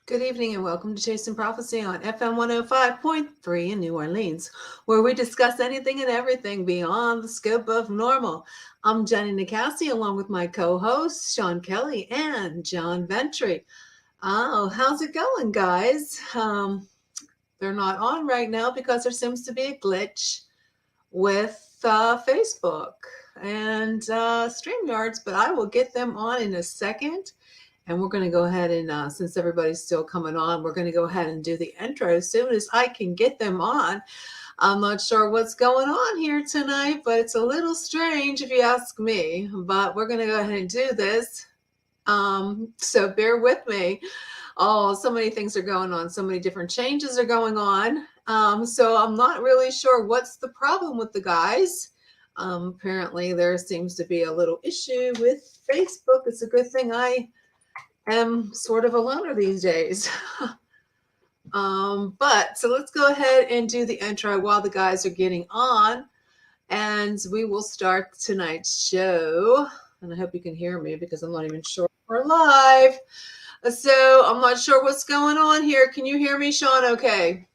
Good evening and welcome to Chasing Prophecy on FM 105.3 in New Orleans, where we discuss anything and everything beyond the scope of normal. I'm Jenny Nicassi along with my co-hosts Sean Kelly and John Ventry. Oh, how's it going, guys? They're not on right now because there seems to be a glitch with Facebook and StreamYards, but I will get them on in a second. And we're going to go ahead and, since everybody's still coming on, we're going to go ahead and do the intro as soon as I can get them on. I'm not sure what's going on here tonight, but it's a little strange if you ask me. But we're going to go ahead and do this. So bear with me. Oh, so many things are going on. So many different changes are going on. So I'm not really sure what's the problem with the guys. Apparently, there seems to be a little issue with Facebook. It's a good thing I am sort of a loner these days. But so let's go ahead and do the intro while the guys are getting on, and we will start tonight's show. And I hope you can hear me because I'm not even sure we're live. So I'm not sure what's going on here. Can you hear me, Sean? Okay.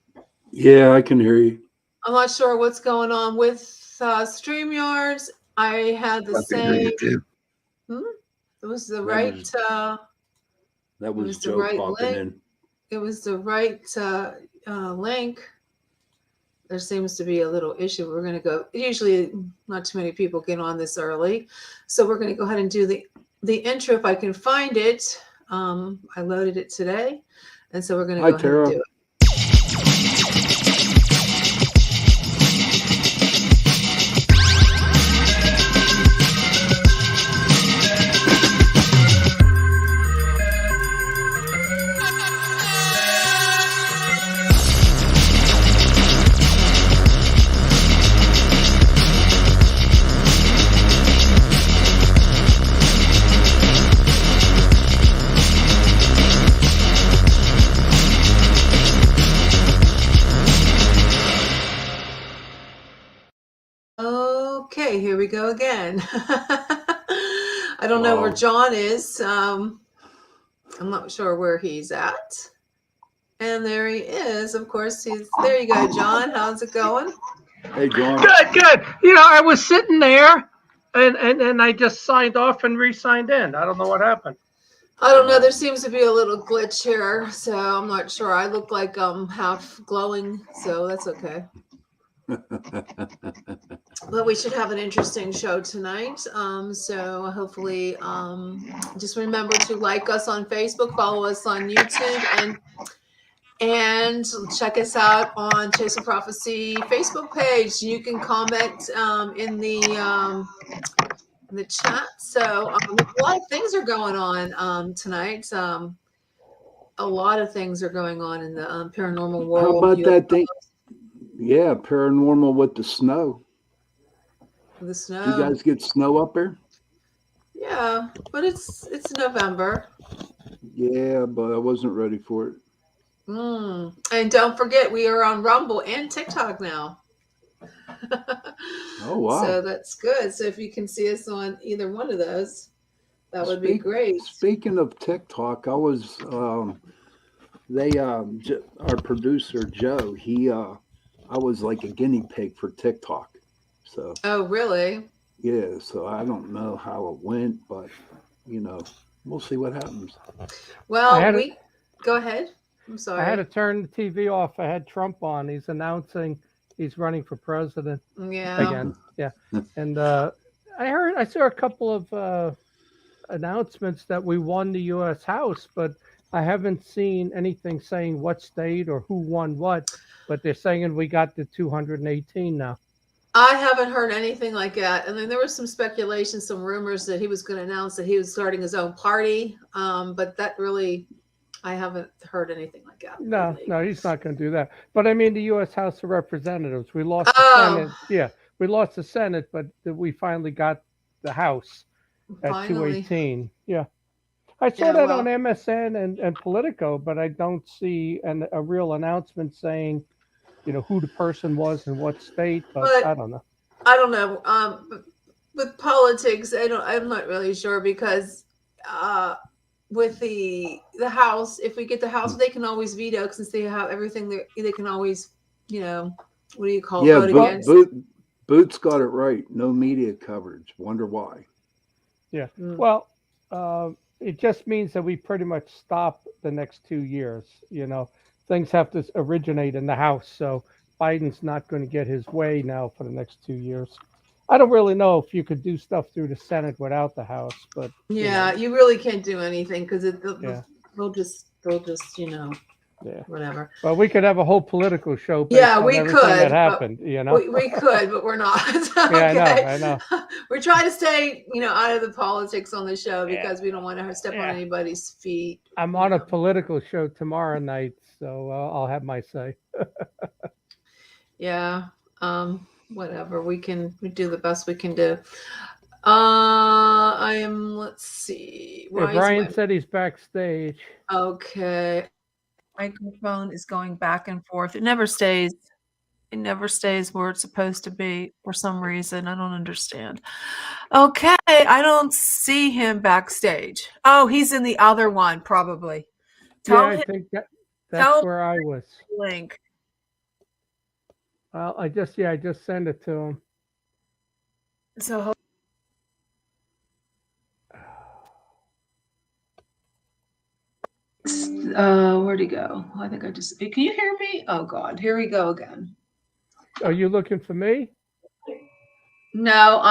Yeah, I can hear you. I'm not sure what's going on with StreamYards. I had the same. It was the right. That was Joe right popping link. in. It was the right link. There seems to be a little issue. We're going to go. Usually, not too many people get on this early, so we're going to go ahead and do the intro if I can find it. I loaded it today, and so we're going to go ahead and do it. Okay, here we go again. I don't know where John is. I'm not sure where he's at. And there he is. Of course, there you go, John. How's it going? Hey, John. Good. You know, I was sitting there and I just signed off and re-signed in. I don't know what happened. I don't know. There seems to be a little glitch here, so I'm not sure. I look like I'm half glowing, so that's okay. But we should have an interesting show tonight. So hopefully, just remember to like us on Facebook, follow us on YouTube, and check us out on Chasing Prophecy Facebook page. You can comment in the chat. So a lot of things are going on tonight. A lot of things are going on in the paranormal world. How about that thing? Yeah, paranormal with the snow. The snow. You guys get snow up there? Yeah, but it's November. Yeah, but I wasn't ready for it. And don't forget, we are on Rumble and TikTok now. Oh, wow. So that's good. So if you can see us on either one of those, that would be great. Speaking of TikTok, I was, our producer, Joe, I was like a guinea pig for TikTok. So. Oh, really? Yeah. So I don't know how it went, but we'll see what happens. Well, go ahead. I'm sorry. I had to turn the TV off. I had Trump on. He's announcing he's running for president. Yeah. Again. Yeah. And I saw a couple of announcements that we won the U.S. House, but I haven't seen anything saying what state or who won what. But they're saying we got the 218 now. I haven't heard anything like that. And then there was some speculation, some rumors that he was going to announce that he was starting his own party. But that really, I haven't heard anything like that. No, he's not going to do that. But I mean, the U.S. House of Representatives, we lost the Senate. Yeah, we lost the Senate, but we finally got the House at 218. Yeah. I saw that on MSN and Politico, but I don't see a real announcement saying, who the person was in what state, but I don't know. I don't know. With politics, I'm not really sure because with the House, if we get the House, they can always veto since they have everything. They can always, what do you call Yeah, vote against? Boots got it right. No media coverage. Wonder why. Yeah. Well, it just means that we pretty much stop the next 2 years. Things have to originate in the House, so Biden's not going to get his way now for the next 2 years. I don't really know if you could do stuff through the Senate without the House, but yeah, you really can't do anything because they'll just whatever. Well, we could have a whole political show based on we everything could, that happened. We could, but we're not. Yeah, I know. We're trying to stay, out of the politics on the show because we don't want to step on anybody's feet. I'm on a political show tomorrow night, so I'll have my say. Yeah. Whatever. We do the best we can do. Let's see. Brian said he's backstage. Okay. Microphone is going back and forth. It never stays. It never stays where it's supposed to be for some reason. I don't understand. Okay. I don't see him backstage. Oh, he's in the other one, probably. I think that's where I was. Link. Well, I just sent it to him. So where'd he go? I think can you hear me? Oh God, here we go again. Are you looking for me? No,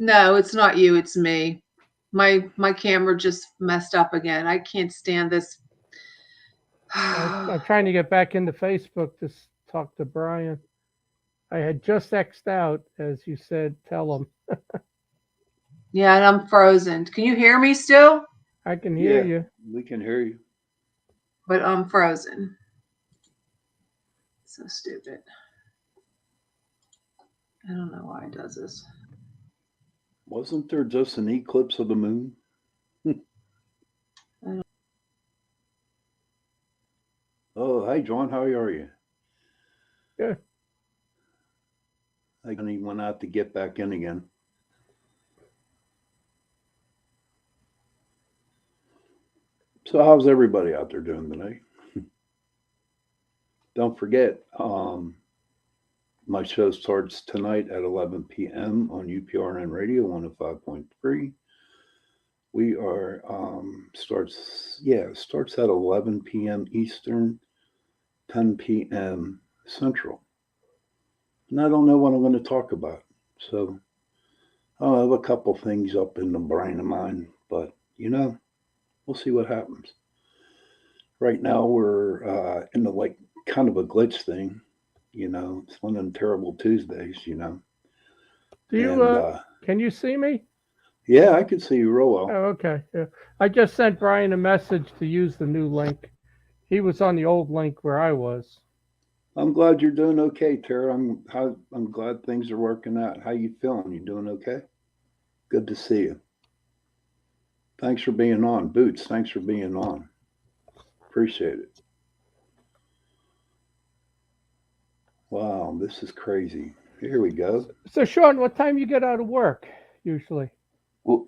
it's not you, it's me. My camera just messed up again. I can't stand this. I'm trying to get back into Facebook to talk to Brian. I had just X'd out, as you said, tell him. Yeah, and I'm frozen. Can you hear me still? I can hear you. We can hear you. But I'm frozen. So stupid. I don't know why it does this. Wasn't there just an eclipse of the moon? Oh, hi, John. How are you? Good. I went out to get back in again. So how's everybody out there doing tonight? Don't forget, my show starts tonight at 11 p.m. on UPRN Radio 105.3. We are starts at 11 p.m. Eastern, 10 p.m. Central. And I don't know what I'm going to talk about. So I'll have a couple things up in the brain of mine, but we'll see what happens. Right now we're in the kind of a glitch thing. It's one of them terrible Tuesdays, Do you can you see me? Yeah, I can see you real well. Oh, okay. Yeah. I just sent Brian a message to use the new link. He was on the old link where I was. I'm glad you're doing okay, Tara. I'm glad things are working out. How you feeling? You doing okay? Good to see you. Thanks for being on. Boots, thanks for being on. Appreciate it. Wow, this is crazy. Here we go. So, Sean, what time you get out of work usually? Well,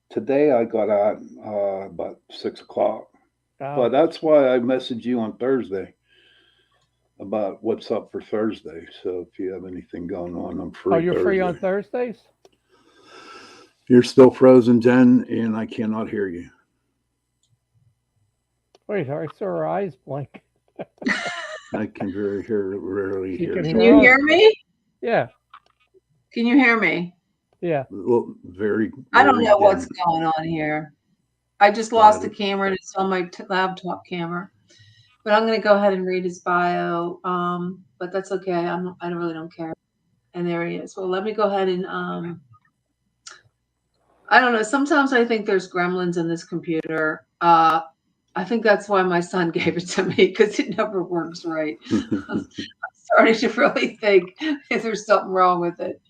today I got out about 6 o'clock. But that's why I messaged you on Thursday about what's up for Thursday. So if you have anything going on, I'm free. Oh, you're free on Thursdays? You're still frozen, Jen, and I cannot hear you. Wait, I saw her eyes blink. I can rarely hear. Can you hear me? Yeah. Can you hear me? Yeah. Well, very. I don't know what's going on here. I just lost the camera and it's on my laptop camera. But I'm going to go ahead and read his bio. But that's okay. I really don't care. And there he is. Well, let me go ahead and I don't know. Sometimes I think there's gremlins in this computer. I think that's why my son gave it to me, because it never works right. I'm starting to really think if there's something wrong with it.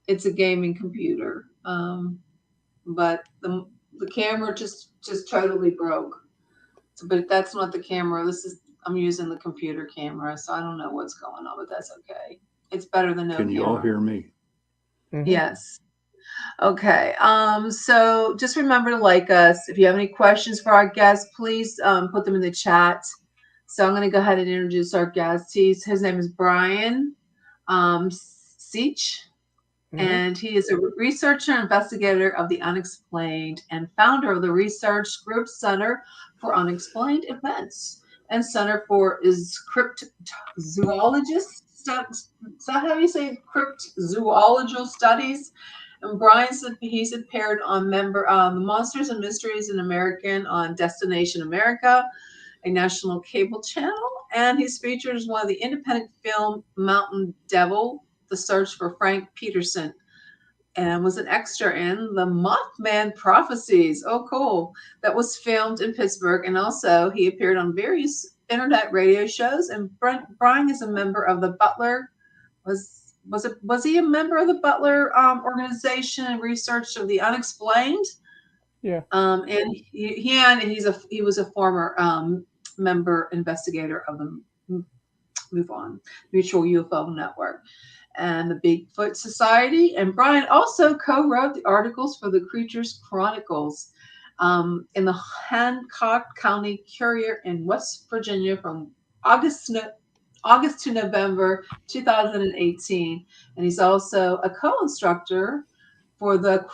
It's a gaming computer. But the camera just totally broke. So, but that's not the camera. I'm using the computer camera, so I don't know what's going on, but that's okay. It's better than no camera. Can you all hear me? Mm-hmm. Yes. Okay. So just remember to like us. If you have any questions for our guests, please put them in the chat. So I'm going to go ahead and introduce our guest. His name is Brian Seech, and he is a researcher and investigator of the Unexplained and founder of the research group Center for Unexplained Events and Center for Cryptozoological Studies. Is that how you say Cryptozoological Studies? And he's appeared on the Monsters and Mysteries in American on Destination America, a national cable channel, and he's featured as one of the independent film Mountain Devil, The Search for Frank Peterson, and was an extra in the Mothman Prophecies. Oh, cool. That was filmed in Pittsburgh. And also he appeared on various internet radio shows. And Brian is a member of the Butler. Was he a member of the Butler Organization and research of the Unexplained? Yeah. And he was a former member investigator of the MUFON, Mutual UFO Network, and the Bigfoot Society. And Brian also co-wrote the articles for the Creature Chronicles in the Hancock County Courier in West Virginia from August to November 2018. And he's also a co-instructor for the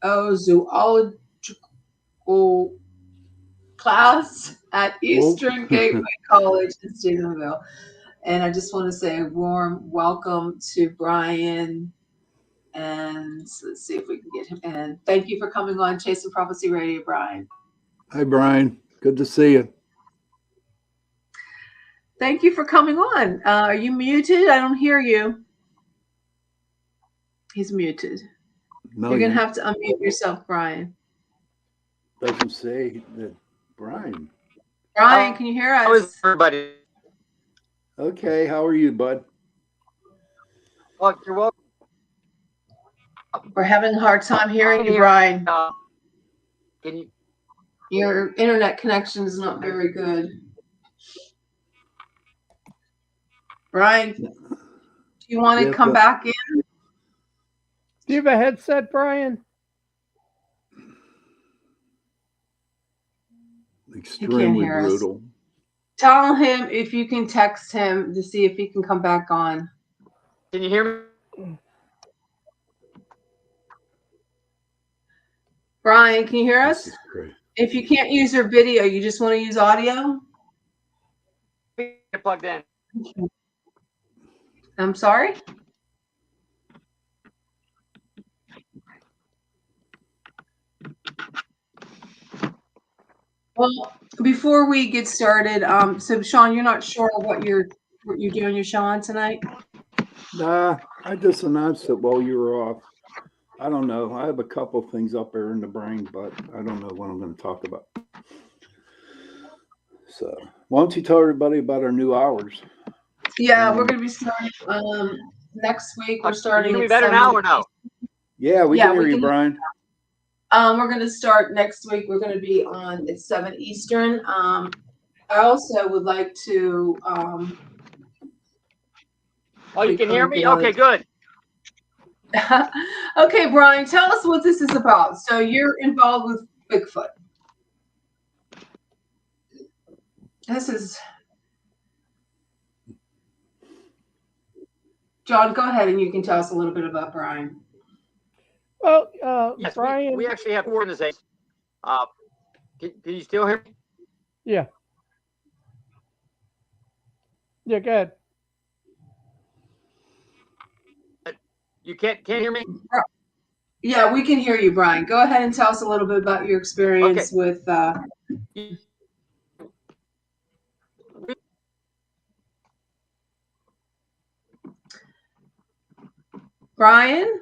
Cryptozoological class at Eastern Gateway College in Stephenville. And I just want to say a warm welcome to Brian. And let's see if we can get him in. Thank you for coming on Chasing Prophecy Radio, Brian. Hi, Brian. Good to see you. Thank you for coming on. Are you muted? I don't hear you. He's muted. No, You're going to have to unmute yourself, Brian. Doesn't say that. Brian. Brian, can you hear us? How is everybody? Okay, how are you, bud? Oh, you're welcome. We're having a hard time hearing you, Brian. Can you? Your internet connection is not very good. Brian, do you want to come back in? Do you have a headset, Brian? Extremely brutal. Tell him if you can text him to see if he can come back on. Can you hear me? Brian, can you hear us? This is great. If you can't use your video, you just want to use audio? Get plugged in. I'm sorry? Well, before we get started, so Sean, you're not sure what you're doing your show on tonight? Nah, I just announced it while you were off. I don't know. I have a couple things up there in the brain, but I don't know what I'm going to talk about. So, why don't you tell everybody about our new hours? Yeah, we're going to be starting next week. We're starting. Can you hear me better now or no? Yeah, we can hear you, Brian. We're going to start next week. We're going to be on at 7 Eastern. I also would like to. Oh, you can hear me? Okay, good. Okay, Brian, tell us what this is about. So you're involved with Bigfoot. This is. John, go ahead and you can tell us a little bit about Brian. Well, Yes, Brian. we actually have 4 organizations. Can you still hear me? Yeah. Yeah, go ahead. You can't hear me? Yeah, we can hear you, Brian. Go ahead and tell us a little bit about your experience with. Brian?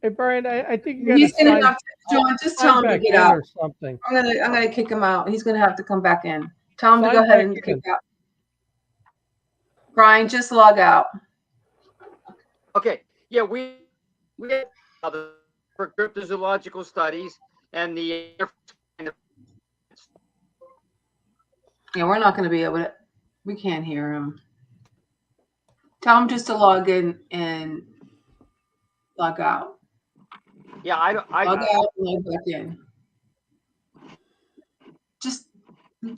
Hey, Brian, I think he's going to have to. John, just tell him to get out. Or something. I'm gonna kick him out. He's gonna have to come back in. Tell him to go ahead and kick out. Brian, just log out. Okay. Yeah, we have for Cryptozoological Studies and the. Yeah, we're not going to be able to. We can't hear him. Tell him just to log in and Log out. Yeah, I don't. Log out, log back in. Just,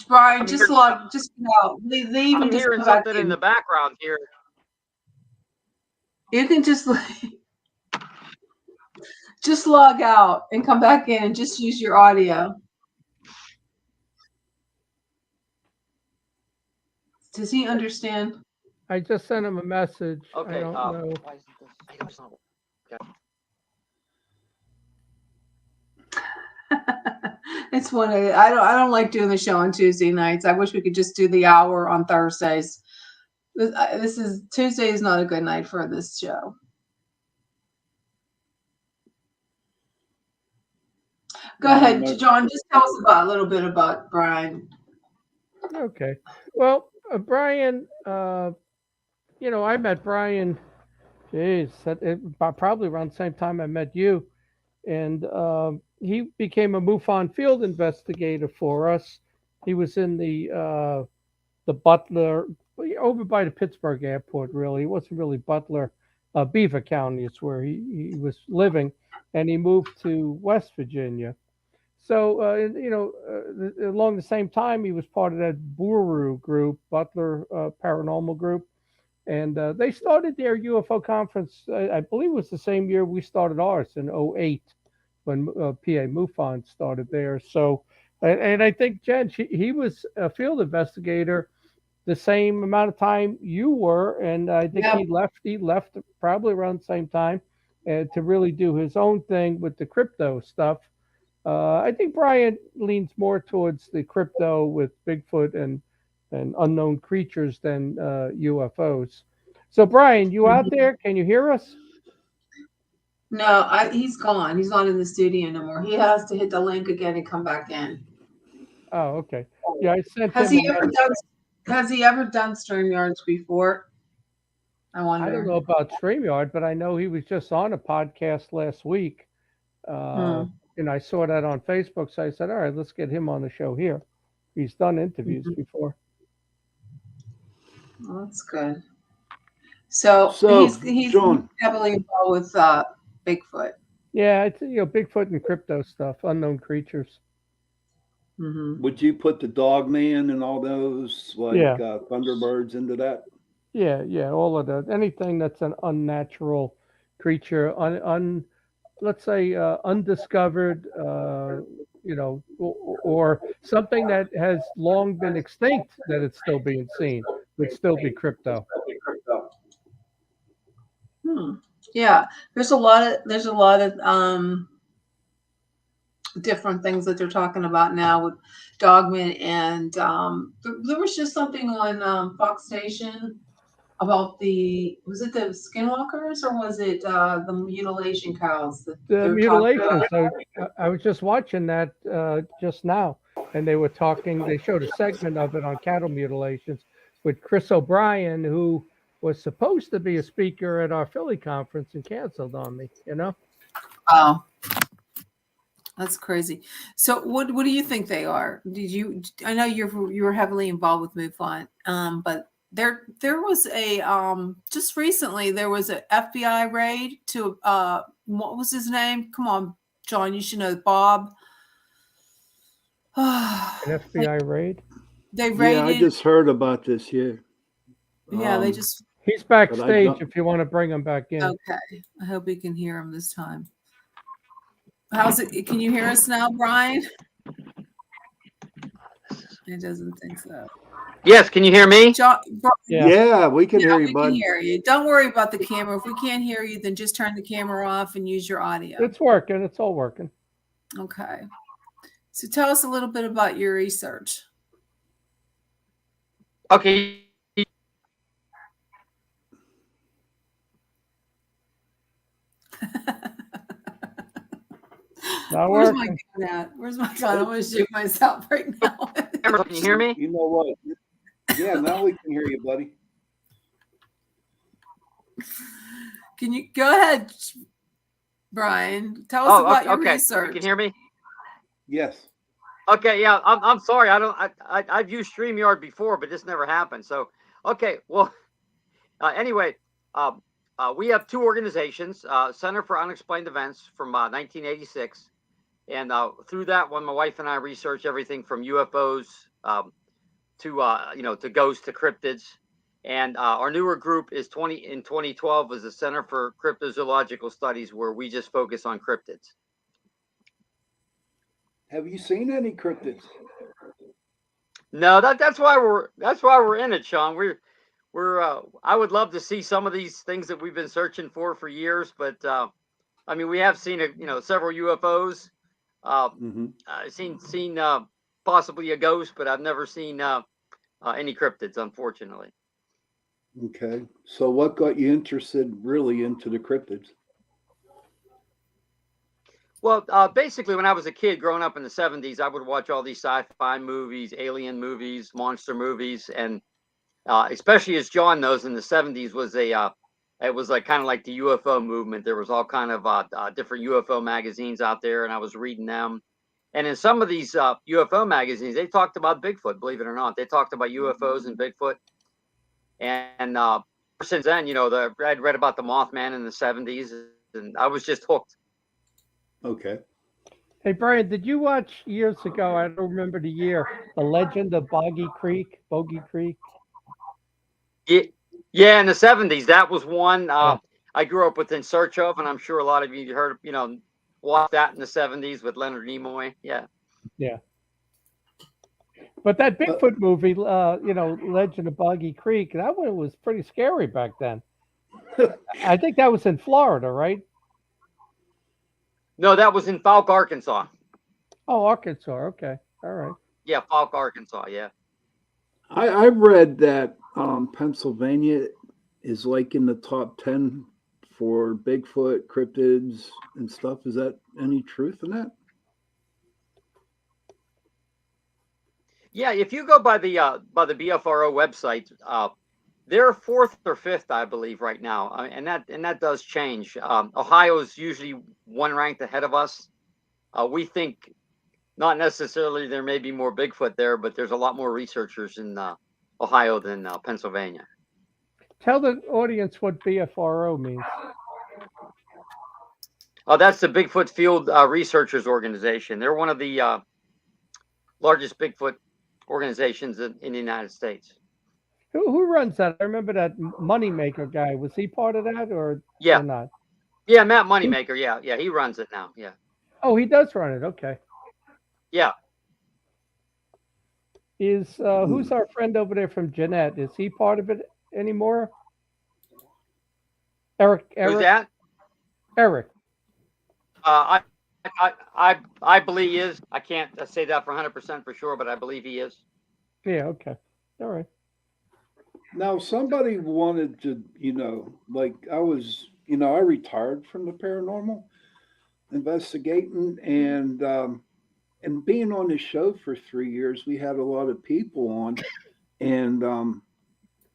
Brian, just get out. Leave I'm and just hearing come back something in in. the background here. You can just log out and come back in and just use your audio. Does he understand? I just sent him a message. Okay. I don't know. Why isn't this? Okay. It's one of I don't like doing the show on Tuesday nights. I wish we could just do the hour on Thursdays. Tuesday is not a good night for this show. Go ahead, John. Just tell us a little bit about Brian. Okay. Well, Brian, I met Brian, probably around the same time I met you. And he became a MUFON field investigator for us. He was in the Butler, over by the Pittsburgh airport, really. It wasn't really Butler. Beaver County is where he was living. And he moved to West Virginia. So, along the same time, he was part of that BORU group, Butler Paranormal Group. And they started their UFO conference, I believe it was the same year we started ours in 2008, when PA MUFON started there. So, and I think, Jen, he was a field investigator the same amount of time you were. And I think he left probably around the same time to really do his own thing with the crypto stuff. I think Brian leans more towards the crypto with Bigfoot and unknown creatures than UFOs. So, Brian, you out there? Can you hear us? No, he's gone. He's not in the studio anymore. He has to hit the link again and come back in. Oh, okay. Yeah, I sent Has him. Has he ever done StreamYards before? I wonder. I don't know about StreamYard, but I know he was just on a podcast last week. And I saw that on Facebook, so I said, all right, let's get him on the show here. He's done interviews before. Well, that's good. So he's John, heavily involved with Bigfoot. Yeah, it's Bigfoot and crypto stuff, unknown creatures. Mm-hmm. would you put the Dogman and all those Thunderbirds into that? Yeah, all of that. Anything that's an unnatural creature, let's say undiscovered, or something that has long been extinct that it's still being seen, would still be crypto. Yeah, there's a lot of different things that they're talking about now with Dogman, and there was just something on Fox Station about was it the skinwalkers or was it the mutilation cows? The mutilation. So I was just watching that just now, and they were talking. They showed a segment of it on cattle mutilations with Chris O'Brien, who was supposed to be a speaker at our Philly conference and canceled on me. Oh, that's crazy. So what do you think they are? I know you were heavily involved with MUFON, but there was a just recently there was an FBI raid to what was his name? Come on, John, you should know. Bob. An FBI raid? They raided. Yeah, I just heard about this. Yeah. Yeah, they just. He's backstage if you want to bring him back in. Okay, I hope you can hear him this time. How's it? Can you hear us now, Brian? It doesn't think so. Yes, can you hear me? John, yeah, we can hear you, bud. We can hear you. Don't worry about the camera. If we can't hear you, then just turn the camera off and use your audio. It's working. It's all working. Okay. So tell us a little bit about your research. Okay. Where's my gun at? Where's my gun? I'm going to shoot myself right now. Can you hear me? You know what? Yeah, now we can hear you, buddy. Can you go ahead, Brian? Tell us about your research. You can hear me? Yes. Okay, yeah. I'm sorry. I've used StreamYard before, but this never happened. So, okay. Well, anyway, we have two organizations, Center for Unexplained Events from 1986. And through that one, my wife and I research everything from UFOs to ghosts to cryptids. And our newer group is 2012 was the Center for Cryptozoological Studies, where we just focus on cryptids. Have you seen any cryptids? No, that's why we're in it, Sean. I would love to see some of these things that we've been searching for years, but I mean, we have seen several UFOs. I've seen possibly a ghost, but I've never seen any cryptids, unfortunately. Okay. So what got you interested really into the cryptids? Well, basically, when I was a kid growing up in the 70s, I would watch all these sci-fi movies, alien movies, monster movies, and especially as John knows, in the 70s was it was like kind of like the UFO movement. There was all kind of different UFO magazines out there, and I was reading them. And in some of these UFO magazines, they talked about Bigfoot. Believe it or not, they talked about UFOs and Bigfoot. And since then, I'd read about the Mothman in the 70s, and I was just hooked. Okay. Hey, Brian, did you watch years ago, I don't remember the year, The Legend of Boggy Creek? Yeah, in the 70s, that was one I grew up with In Search Of, and I'm sure a lot of you heard, watched that in the 70s with Leonard Nimoy. Yeah. Yeah. But that Bigfoot movie, Legend of Boggy Creek, that one was pretty scary back then. I think that was in Florida, right? No, that was in Falk, Arkansas. Oh, Arkansas. Okay. All right. Yeah, Falk, Arkansas. Yeah. I read that Pennsylvania is like in the top 10 for Bigfoot, cryptids, and stuff. Is that any truth in that? Yeah, if you go by the BFRO website, they're fourth or fifth, I believe, right now, and that does change. Ohio is usually one ranked ahead of us. We think not necessarily there may be more Bigfoot there, but there's a lot more researchers in Ohio than Pennsylvania. Tell the audience what BFRO means. That's the Bigfoot Field Researchers Organization. They're one of the largest Bigfoot organizations in the United States. Who runs that? I remember that Moneymaker guy. Was he part of that or not? Yeah, Matt Moneymaker. Yeah, he runs it now. Yeah. Oh, he does run it. Okay. Yeah. Is who's our friend over there from Jeanette? Is he part of it anymore? Eric. Who's that? Eric. I believe he is. I can't say that for 100% for sure, but I believe he is. Yeah. Okay. All right. Now, somebody wanted to, like I was, I retired from the paranormal investigating, and being on the show for 3 years, we had a lot of people on, and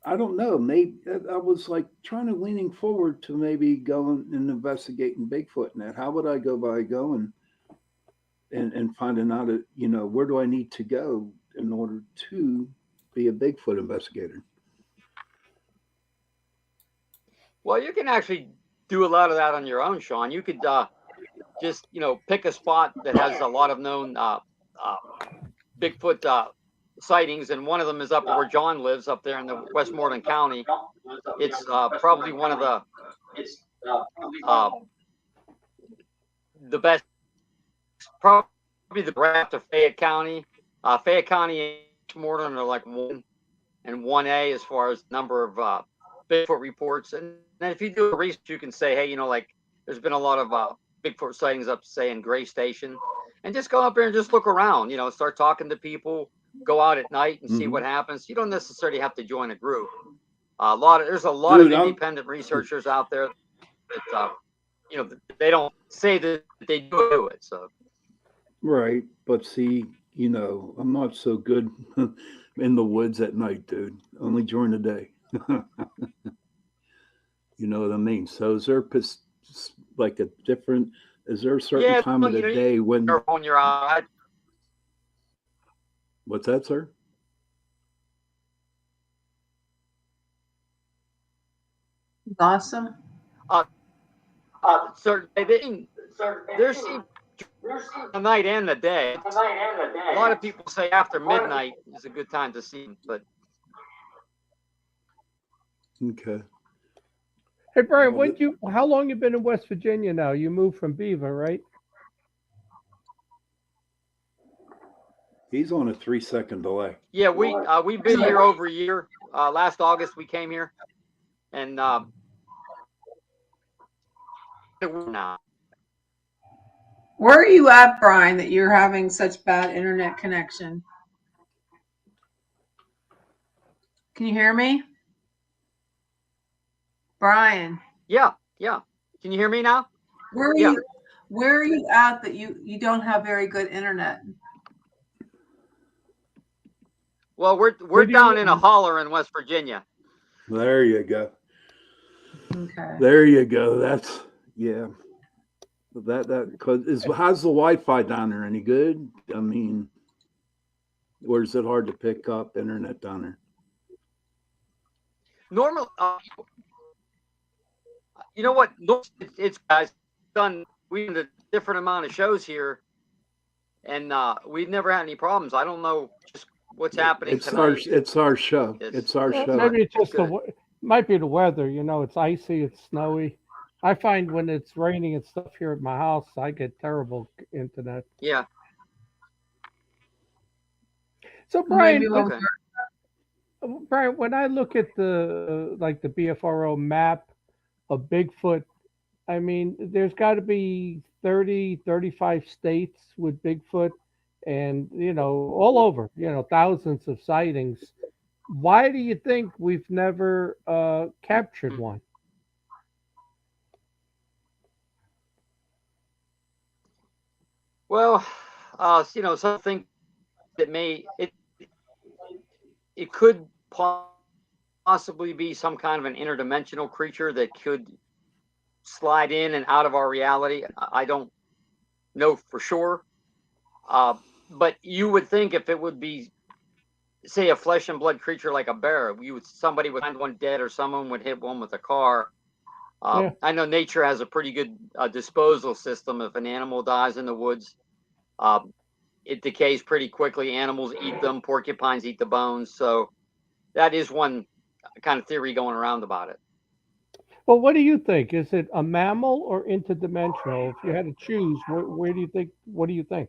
I don't know, maybe I was like trying to leaning forward to maybe going and investigating Bigfoot and that. How would I go by going and finding out, where do I need to go in order to be a Bigfoot investigator? Well, you can actually do a lot of that on your own, Sean. You could just, pick a spot that has a lot of known Bigfoot sightings, and one of them is up where John lives, up there in the Westmoreland County. It's probably one of the best, probably the breadth of Fayette County. Fayette County and Westmoreland are like 1 and 1A as far as number of Bigfoot reports. And then if you do a research, you can say, hey, there's been a lot of Bigfoot sightings up, say, in Gray Station, and just go up there and just look around, start talking to people, go out at night and see what happens. You don't necessarily have to join a group. There's a lot of independent researchers out there that, they don't say that they do it. So. Right. But see, I'm not so good in the woods at night, dude, only during the day. You know what I mean? So is there like a different, is there a certain time of the day when on your eye? What's that, sir? Awesome. Certain there's the night and the day. A lot of people say after midnight is a good time to see them, but Okay. Hey Brian, Well, how long you been in West Virginia now? You moved from Beaver, right? He's on a 3-second delay. yeah, we've been here over a year. Last August we came here, and now Where are you at, Brian, that you're having such bad internet connection? Can you hear me? Brian. yeah. Can you hear me now? Where are you at that you don't have very good internet? Well, we're down in a holler in West Virginia. There you go. Okay. There you go. That's yeah. That because how's the Wi-Fi down there? Any good? I mean, or is it hard to pick up internet down there? Normal, you know what? It's guys done. We've done a different amount of shows here, and we've never had any problems. I don't know just what's happening tonight. It's our show. It's our show. Maybe it's just might be the weather. You know, it's icy, it's snowy. I find when it's raining and stuff here at my house, I get terrible internet. Yeah. So Brian, Okay. Brian, when I look at the the BFRO map of Bigfoot, I mean, there's got to be 30, 35 states with Bigfoot and, all over, thousands of sightings. Why do you think we've never captured one? Well, something that it could possibly be some kind of an interdimensional creature that could slide in and out of our reality. I don't know for sure. But you would think if it would be, say, a flesh and blood creature like a bear, somebody would find one dead or someone would hit one with a car. I know nature has a pretty good disposal system. If an animal dies in the woods, it decays pretty quickly. Animals eat them. Porcupines eat the bones. So that is one kind of theory going around about it. Well, what do you think? Is it a mammal or interdimensional? If you had to choose, where do you think? What do you think?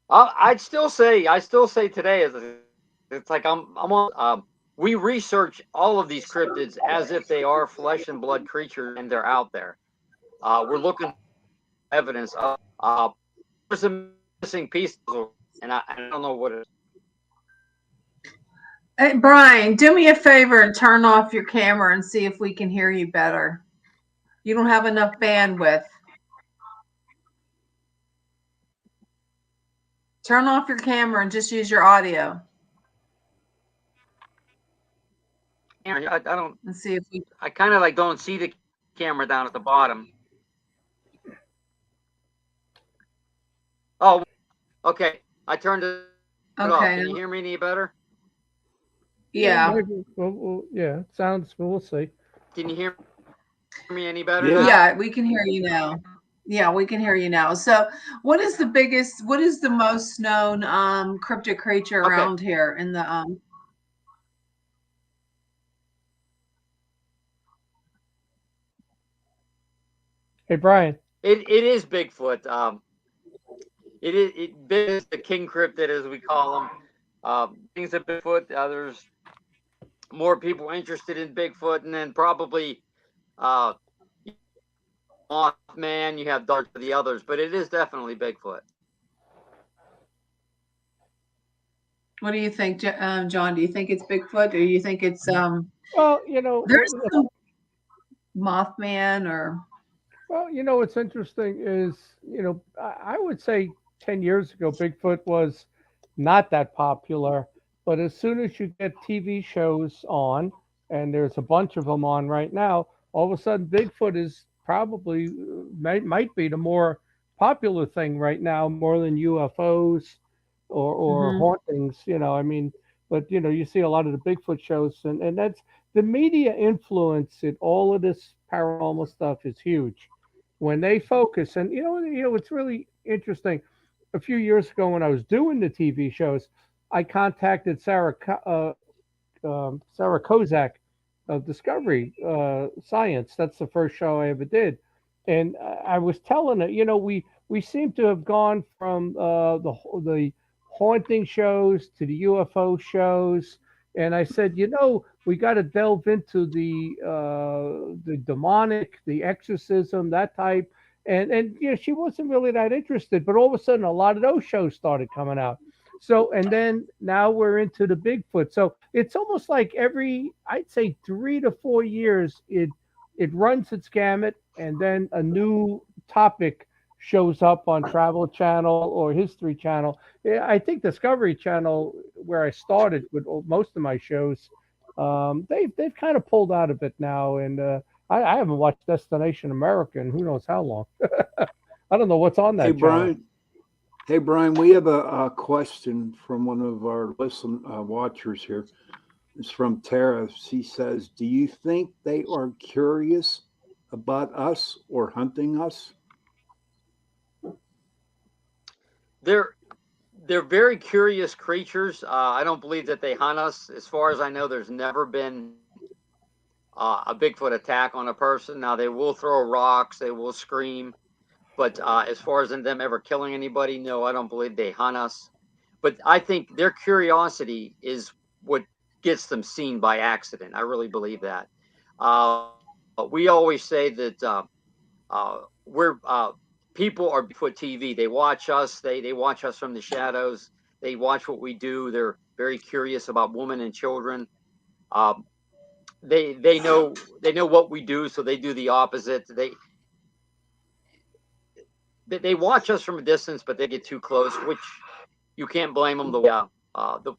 I still say today it's like I'm on. We research all of these cryptids as if they are flesh and blood creatures and they're out there. We're looking for evidence of there's some missing pieces, and I don't know what it is. Hey, Brian, do me a favor and turn off your camera and see if we can hear you better. You don't have enough bandwidth. Turn off your camera and just use your audio. I don't. Let's see if we. I kind of don't see the camera down at the bottom. Oh, okay. I turned it off. Can you hear me any better? Yeah. Well, yeah. It sounds. Well, we'll see. Can you hear me any better? Yeah, we can hear you now. Yeah, we can hear you now. So, what is the most known cryptic creature around here in the Hey, Brian. It is Bigfoot. It is the king cryptid, as we call them. Things of Bigfoot. There's more people interested in Bigfoot, and then probably Mothman. You have dark for the others, but it is definitely Bigfoot. What do you think, John? Do you think it's Bigfoot, or do you think it's Well, there's some Mothman or. Well, what's interesting is, I would say 10 years ago, Bigfoot was not that popular. But as soon as you get TV shows on, and there's a bunch of them on right now, all of a sudden Bigfoot is probably might be the more popular thing right now, more than UFOs or hauntings. I mean, but you see a lot of the Bigfoot shows, and the media influence in all of this paranormal stuff is huge. When they focus, and it's really interesting. A few years ago, when I was doing the TV shows, I contacted Sarah Kozak of Discovery Science. That's the first show I ever did, and I was telling her, we seem to have gone from the haunting shows to the UFO shows, and I said, we got to delve into the demonic, the exorcism, that type. And she wasn't really that interested, but all of a sudden, a lot of those shows started coming out. So, and then now we're into the Bigfoot. So it's almost like every, I'd say 3 to 4 years, it runs its gamut, and then a new topic shows up on Travel Channel or History Channel. Yeah, I think Discovery Channel, where I started with most of my shows, they've kind of pulled out of it now, and I haven't watched Destination America in who knows how long. I don't know what's on that channel. Hey, Brian, we have a question from one of our watchers here. It's from Tara. She says, do you think they are curious about us or hunting us? They're very curious creatures. I don't believe that they hunt us. As far as I know, there's never been a Bigfoot attack on a person. Now, they will throw rocks, they will scream. But as far as them ever killing anybody, no, I don't believe they hunt us. But I think their curiosity is what gets them seen by accident. I really believe that. We always say that we're people are Bigfoot TV. They watch us. They watch us from the shadows. They watch what we do. They're very curious about women and children. They know what we do, so they do the opposite. They watch us from a distance, but they get too close, which you can't blame them. The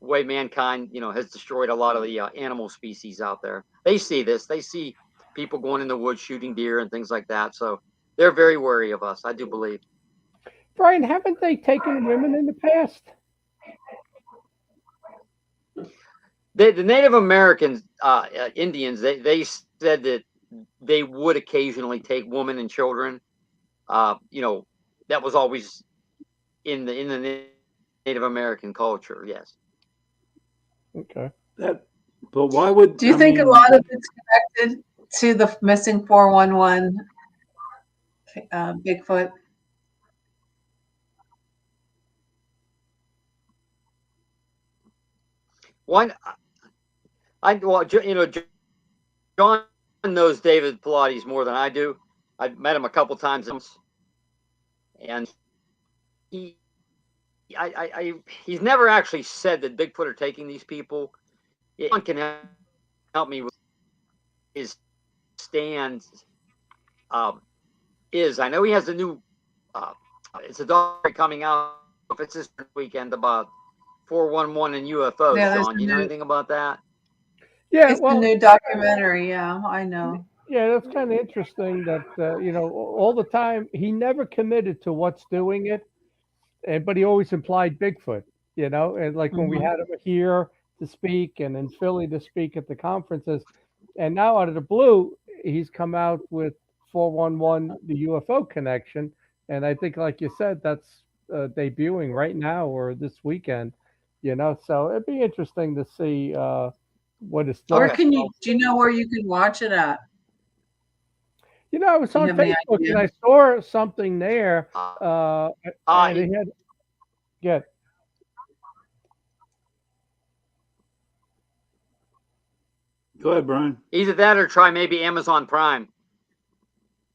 way mankind, has destroyed a lot of the animal species out there. They see this. They see people going in the woods shooting deer and things like that. So they're very wary of us, I do believe. Brian, haven't they taken women in the past? The Native Americans, Indians, they said that they would occasionally take women and children. That was always in the Native American culture. Yes. Okay. But why would? Do you think a lot of it's connected to the missing 411 Bigfoot? One, John knows David Pilates more than I do. I've met him a couple times, and he's never actually said that Bigfoot are taking these people. One can help me with his stand. I know he has a new it's a documentary coming out. If it's this weekend about 411 and UFOs, Yeah, Sean, do you know anything about that? Yeah, It's a new documentary. Yeah, I know. Yeah, that's kind of interesting that, all the time he never committed to what's doing it, but he always implied Bigfoot, and like when we had him here to speak and in Philly to speak at the conferences, and now out of the blue, he's come out with 411, the UFO connection. And I think, like you said, that's debuting right now or this weekend, so it'd be interesting to see what is still. Or do you know where you can watch it at? I was on Facebook and I saw something there. And he had, yeah. Go ahead, Brian. Either that or try maybe Amazon Prime.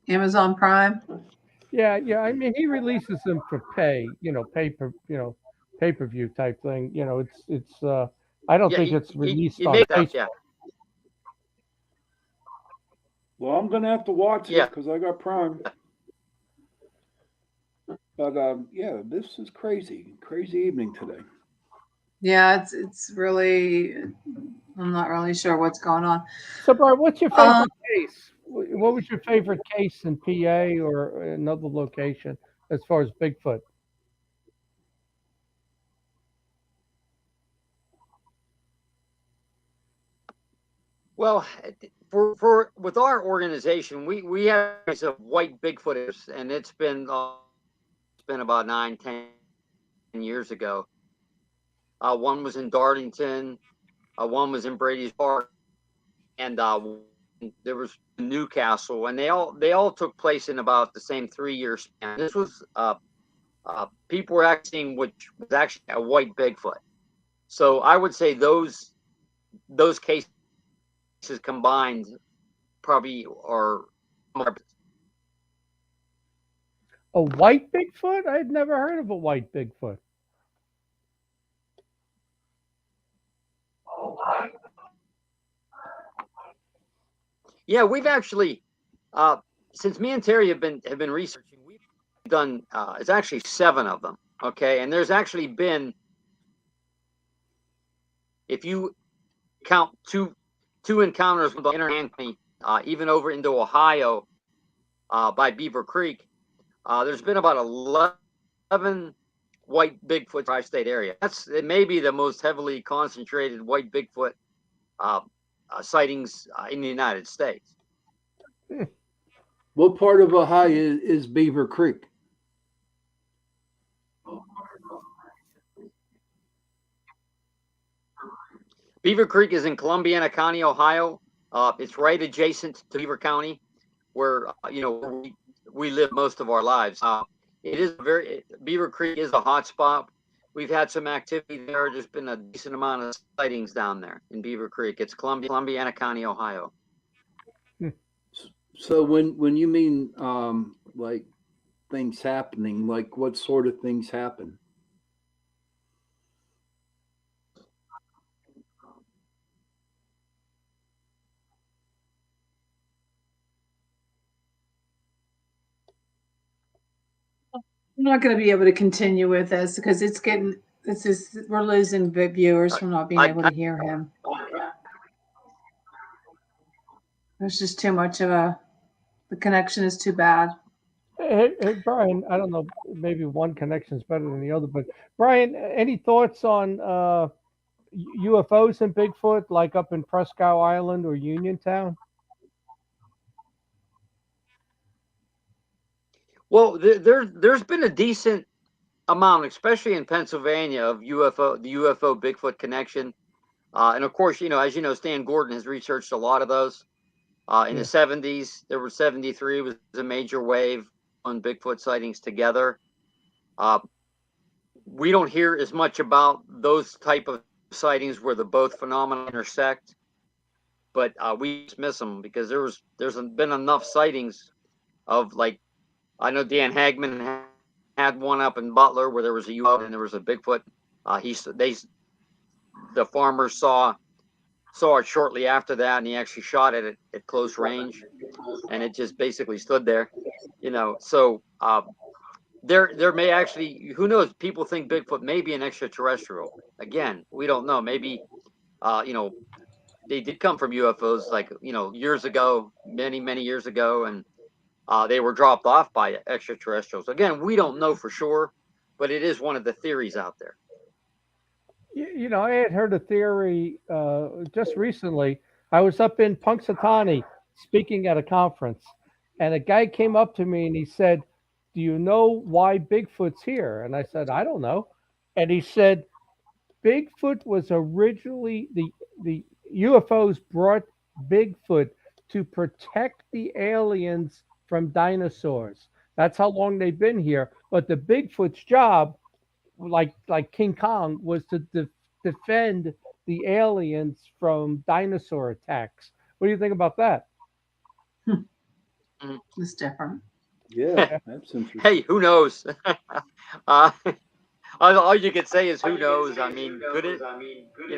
Amazon Prime? Yeah. I mean, he releases them for pay-per-view type thing. It's I don't think it's released on Facebook. Yeah. Well, I'm gonna have to watch it because I got Prime. But this is crazy evening today. Yeah, it's really. I'm not really sure what's going on. So, Brian, what's your favorite case? What was your favorite case in PA or another location as far as Bigfoot? Well, for with our organization, we have a white Bigfooters, and it's been about 9, 10 years ago. One was in Darlington, one was in Brady's Park, and there was Newcastle, and they all took place in about the same 3 year span. This was people were acting, which was actually a white Bigfoot. So I would say those cases combined probably are more. A white Bigfoot? I had never heard of a white Bigfoot. Yeah, we've actually, since me and Terry have been researching, we've done. It's actually 7 of them. Okay, and there's actually been, if you count two encounters with the Intercounty, even over into Ohio, by Beaver Creek, there's been about 11 white Bigfoot tri-state area. It may be the most heavily concentrated white Bigfoot sightings in the United States. What part of Ohio is Beaver Creek? Beaver Creek is in Columbiana County, Ohio. It's right adjacent to Beaver County, where we live most of our lives. It is Beaver Creek is a hot spot. We've had some activity there. There's been a decent amount of sightings down there in Beaver Creek. It's Columbiana County, Ohio. So when you mean like things happening, like what sort of things happen? I'm not going to be able to continue with this because we're losing viewers from not being able to hear him. There's just too much of the connection is too bad. Hey, Brian, I don't know, maybe one connection is better than the other, but Brian, any thoughts on UFOs and Bigfoot, like up in Presque Isle or Uniontown? Well, there's been a decent amount, especially in Pennsylvania, of the UFO Bigfoot connection, and of course, as you know, Stan Gordon has researched a lot of those. In the 70s, there were 73 was a major wave on Bigfoot sightings together. We don't hear as much about those type of sightings where the both phenomena intersect, but we dismiss them because there's been enough sightings of, like, I know Dan Hagman had one up in Butler where there was a UFO and there was a Bigfoot. The farmer saw it shortly after that, and he actually shot it at close range, and it just basically stood there. So there may actually, who knows? People think Bigfoot may be an extraterrestrial. Again, we don't know. Maybe they did come from UFOs, like years ago, many years ago, and they were dropped off by extraterrestrials. Again, we don't know for sure, but it is one of the theories out there. I had heard a theory just recently. I was up in Punxsutawney speaking at a conference, and a guy came up to me and he said, "Do you know why Bigfoot's here?" And I said, "I don't know." And he said, "Bigfoot was originally the UFOs brought Bigfoot to protect the aliens from dinosaurs. That's how long they've been here. But the Bigfoot's job, like King Kong, was to defend the aliens from dinosaur attacks." What do you think about that? It's different. Yeah, that's interesting. Hey, who knows? All you could say is who knows. I mean, could it?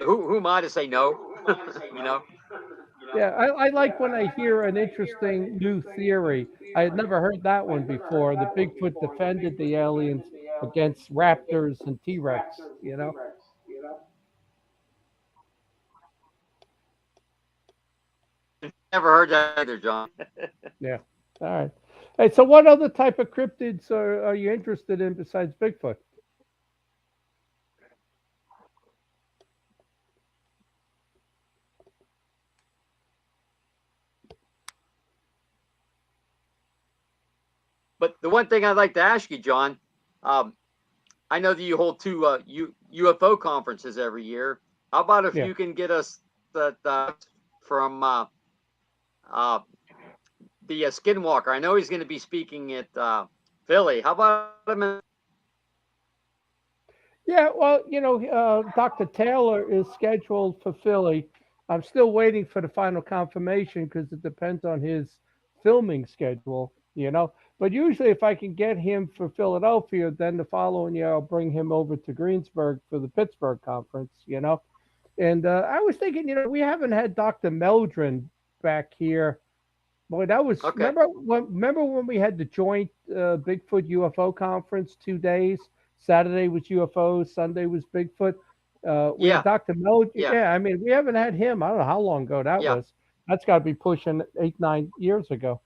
Who am I to say no? Yeah, I like when I hear an interesting new theory. I had never heard that one before. The Bigfoot defended the aliens against raptors and T-Rex, Never heard that either, John. Yeah. All right. Hey, so what other type of cryptids are you interested in besides Bigfoot? But the one thing I'd like to ask you, John, I know that you hold two UFO conferences every year. How about if you can get us that from the Skinwalker? I know he's going to be speaking at Philly. How about him? Yeah, well, Dr. Taylor is scheduled for Philly. I'm still waiting for the final confirmation because it depends on his filming schedule, But usually, if I can get him for Philadelphia, then the following year I'll bring him over to Greensburg for the Pittsburgh conference, And I was thinking, we haven't had Dr. Meldrin back here. Boy, that was okay. Remember when we had the joint Bigfoot UFO conference 2 days? Saturday was UFOs, Sunday was Bigfoot. We had Dr. Meldrin. Yeah, I mean, we haven't had him. I don't know how long ago that was. That's got to be pushing 8-9 years ago.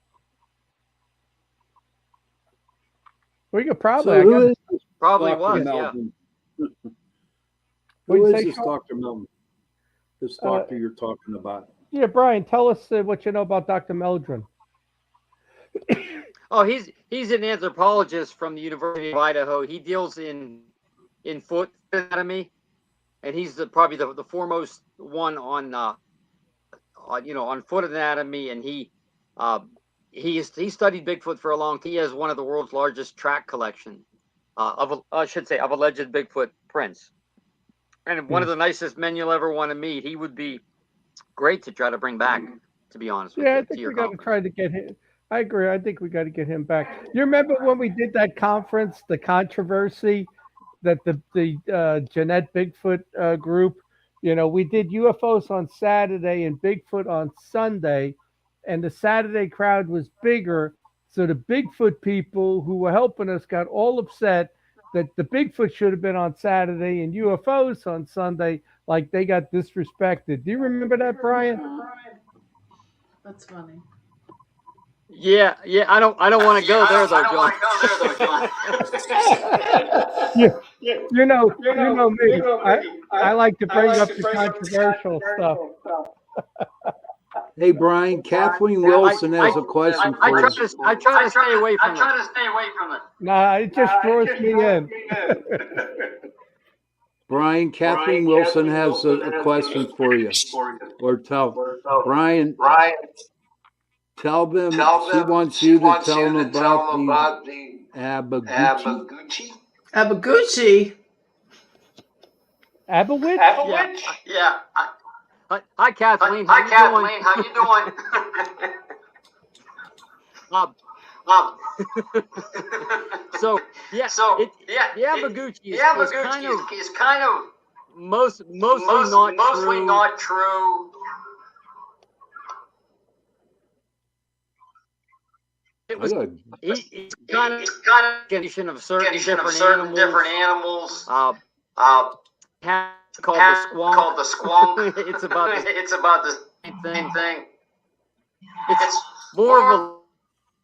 We could probably. Probably was. Melvin? Yeah. Who is this Dr. Melvin? This doctor you're talking about? Yeah, Brian, tell us what you know about Dr. Meldrin. Oh, he's an anthropologist from the University of Idaho. He deals in foot anatomy, and he's probably the foremost one on foot anatomy. And he studied Bigfoot for a long time. He has one of the world's largest track collection of alleged Bigfoot prints. And one of the nicest men you'll ever want to meet. He would be great to try to bring back, to be honest with you. Yeah, I think we got to try to get him. I agree. I think we got to get him back. You remember when we did that conference, the controversy that the Jeanette Bigfoot group, we did UFOs on Saturday and Bigfoot on Sunday, and the Saturday crowd was bigger. So the Bigfoot people who were helping us got all upset that the Bigfoot should have been on Saturday and UFOs on Sunday, like they got disrespected. Do you remember that, Brian? That's funny. Yeah. I don't want to go there though, John. You know me. I like to bring up the controversial stuff. Hey, Brian, Kathleen Wilson has a question for you. I try to stay away from it. Nah, it just draws me in. Brian, Kathleen Wilson has a question for you. Or Brian, tell them she wants you to tell them about the Abaguchi. Abaguchi? Abawitch? Yeah. Hi, Kathleen. How you doing? So the Abaguchi is kind of mostly not true. It's kind of a condition of certain different animals. Called the squonk. It's about the same thing. It's more of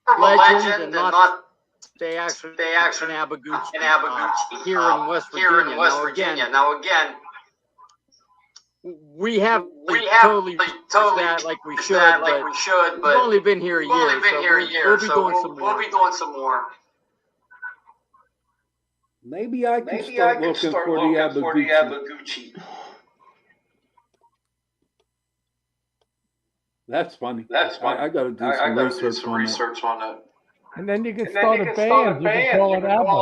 a legend and not they actually an Abaguchi here in West Virginia. Now again, we have totally that like we should, but we've only been here a year. We'll be doing some more. Maybe I can start looking for the Abaguchi. That's funny. I got to do some research on that. And then you can start a band. You can call it Abba.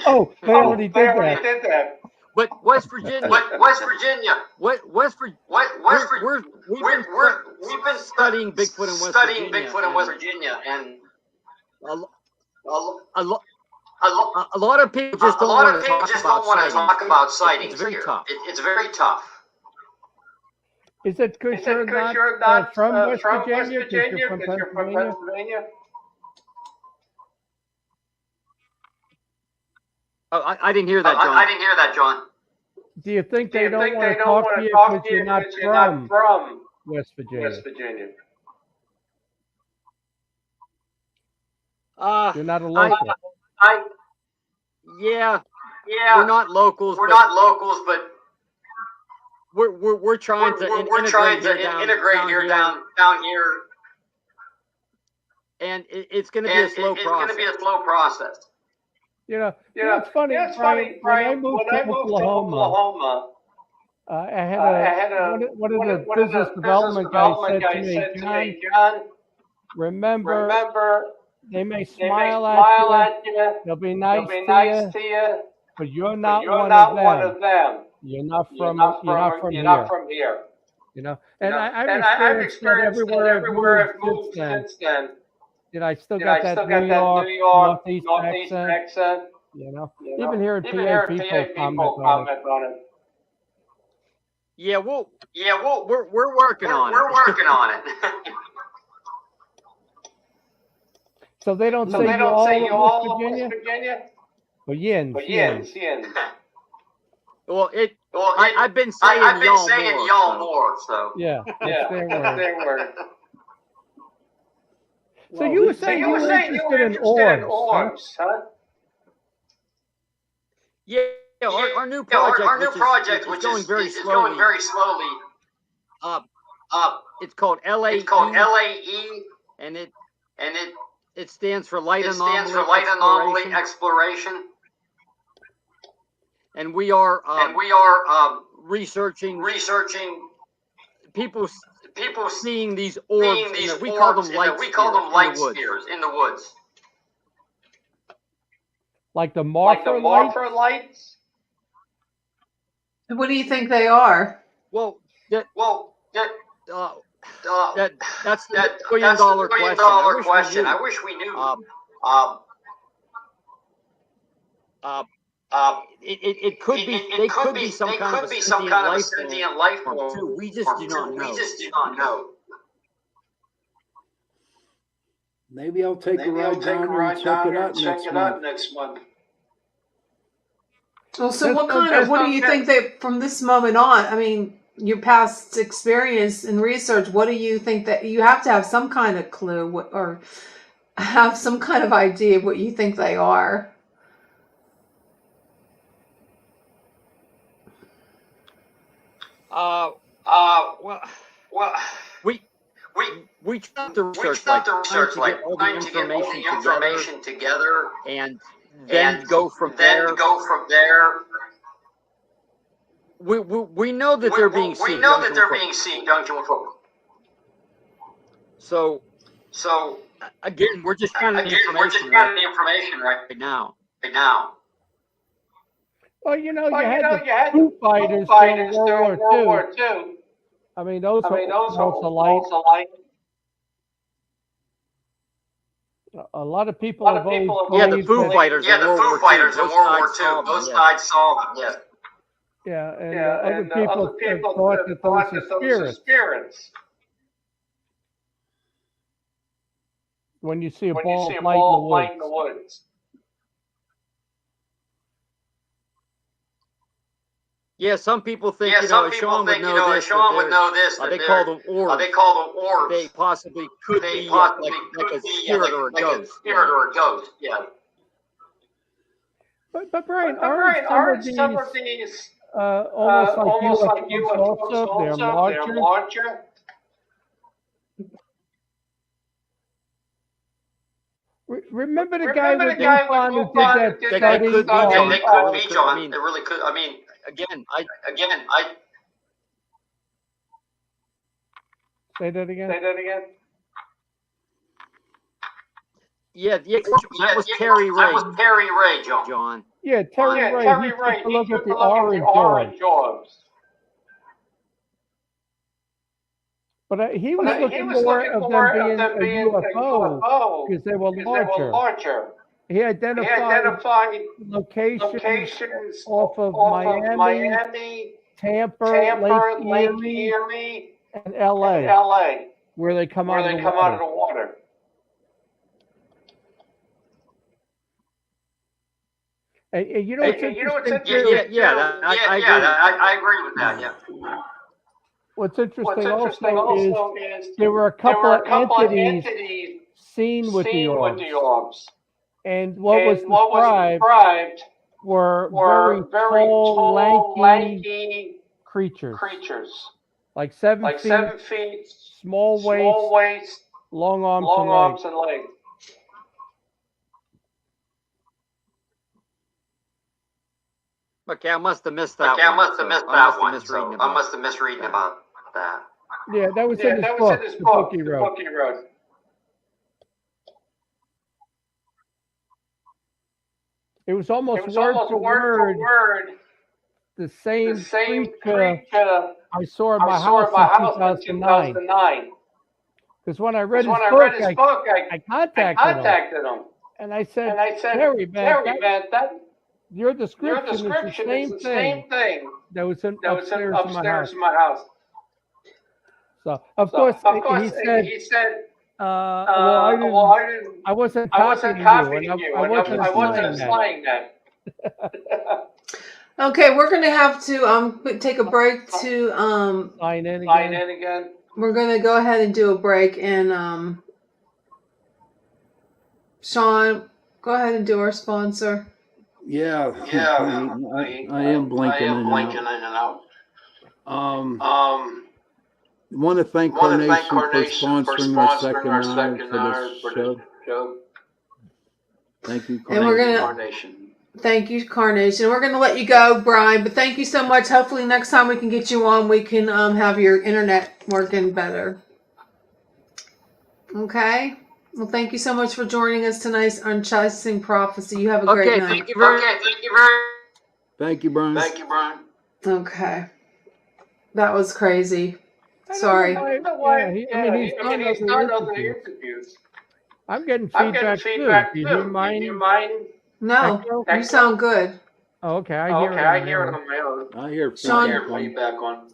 Oh, they already did that. But West Virginia. We've been studying Bigfoot in West Virginia, and a lot of people just don't want to talk about sightings. It's very tough. It's very tough. Is it because you're not from West Virginia? Because you're from Pennsylvania? Oh, I didn't hear that, John. Do you think they don't want to talk to you because you're not from West Virginia? You're not a local. Yeah. We're not locals, but we're trying to integrate here down here, and it's going to be a slow process. You know, it's funny, Brian, when I moved to Oklahoma, I had one of the business development guys said to me, John, remember, they may smile at you, they'll be nice to you, but you're not one of them. You're not from here. You know, and I've experienced that everywhere I've moved since then. You know, I still got that New York Northeast accent. You know, even here in PA, people comment on it. Yeah, we're working on it. We're working on it. So they don't say you all of West Virginia? Well, yins. Well, I've been saying y'all more. So yeah, that's their word. So you were saying you were interested in orbs, huh? Yeah, our new project, which is going very slowly. It's called LAE. And it stands for Light Anomaly Exploration. And we are researching people seeing these orbs. We call them light spheres in the woods. Like the Morpher lights? What do you think they are? Well, that's the $1 billion question. I wish we knew. It could be. They could be some kind of a sentient life form too. We just do not know. Maybe I'll take a ride down and check it out next month. Well, so what do you think that from this moment on, I mean, your past experience and research, what do you think that you have to have some kind of clue or have some kind of idea of what you think they are? Well, we try to research like trying to get all the information together and then go from there. We know that they're being seen. We know that they're being seen. So again, we're just trying to get the information right now. Well, you had the Foo Fighters during World War II. I mean, those are light. A lot of people have always believed the Foo Fighters in World War II. Both sides saw them. Yeah, and other people thought that those are spirits. When you see a ball of light in the woods. Yeah, some people think Sean would know this. They call them orbs. They possibly could be like a spirit or a ghost. Yeah. But Brian, aren't some of these almost like UFOs also? They're larger. Remember the guy with MUFON who did that study? They could be, John. They really could. I mean, again, I Say that again. Yeah, that was Terry Ray, John. Yeah, Terry Ray. He took a look at the orange orbs. But he was looking more of them being a UFO because they were larger. He identified locations off of Miami, Tampa, Lake Erie, and LA, where they come out of the water. And you know what's interesting? Yeah, I agree with that. Yeah. What's interesting also is there were a couple of entities seen with the orbs. And what was described were very tall, lanky creatures. Like like 7 feet, feet, small small waist, waist, long arms long and arms legs. and legs. Okay, I must have missed that Okay, I one. must have so missed I that must have one. misreading So I about must have misreading that. about that. Yeah, that was Yeah, in his that was book, in his the book, book he the wrote. book he wrote. It was It almost was word almost for word word the the same same creature creature I saw at my I saw house at my in house in 2009. 2009. Because when I read Because his when I book, read his book, I I contacted him. him. And I said, And I said, Terry, man, that your your description is the description is same the thing same thing that was that was upstairs in my house. upstairs in my house. So, of So, course, of course, he said, he said, well, I wasn't copying you, and I wasn't I wasn't implying that. implying that. Okay, we're gonna have to take a break to Sign in Sign again. in again. we're gonna go ahead and do a break, and Sean, go ahead and do our sponsor. Yeah, Yeah, I am blinking in blinking and in and out. out. Want to thank Carnation for sponsoring our second hour for this show. Thank you, And we're gonna Carnation. thank you, Carnation. We're gonna let you go, Brian, but thank you so much. Hopefully next time we can get you on, we can have your internet working better. Okay. Well, thank you so much for joining us tonight on Chasing Prophecy. You have a great night. Thank you very much. Thank you, Brian. Thank you, Brian. Okay. That was crazy. I don't Sorry. know why. He's done other interviews. I'm getting feedback too. Do you mind? No, Echo? you sound good. Oh, okay, I hear it. I hear it on my own. I hear Sean- feedback on.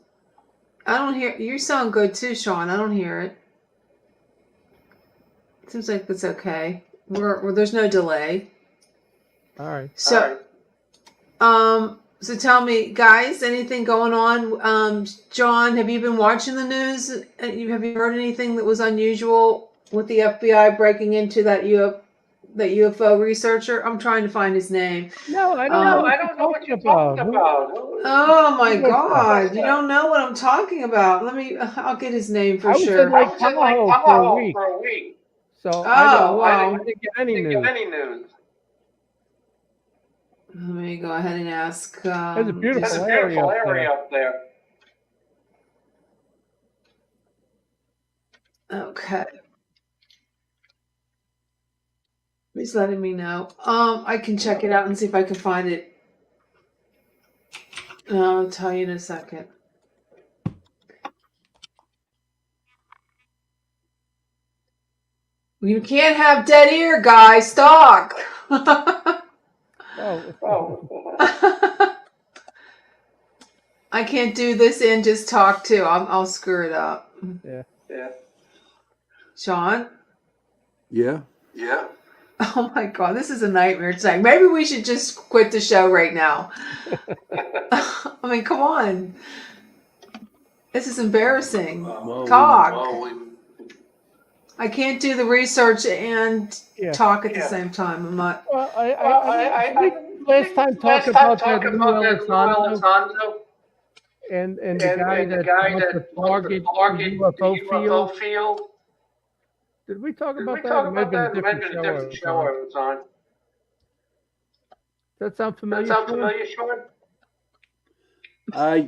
I don't hear you. Sound good too, Sean. I don't hear it. Seems like it's okay. There's no delay. All right. So, so tell me, guys, anything going on? John, have you been watching the news? Have you heard anything that was unusual with the FBI breaking into that UFO researcher? I'm trying to find his name. No, I don't know what you're talking about. Oh my Who was God! that? You don't know what I'm talking about. I'll get his name for I was sure. in Lake Tahoe for a week. So I didn't get any news. Let me go ahead and ask. There's a beautiful area up there. Okay. He's letting me know. I can check it out and see if I can find it. I'll tell you in a second. You can't have dead ear, guys. Talk. I can't do this and just talk too. I'll screw it up. Yeah. Sean? Yeah. Oh my God, this is a nightmare tonight. Maybe we should just quit the show right now. I mean, come on. This is embarrassing. Talk. I can't do the research and talk at the same time. I'm not. Well, last time talked about that Lou Elizondo and the guy that target UFO field. Did we talk about that? It might have been a different show I was on. Does that sound familiar? Sean? I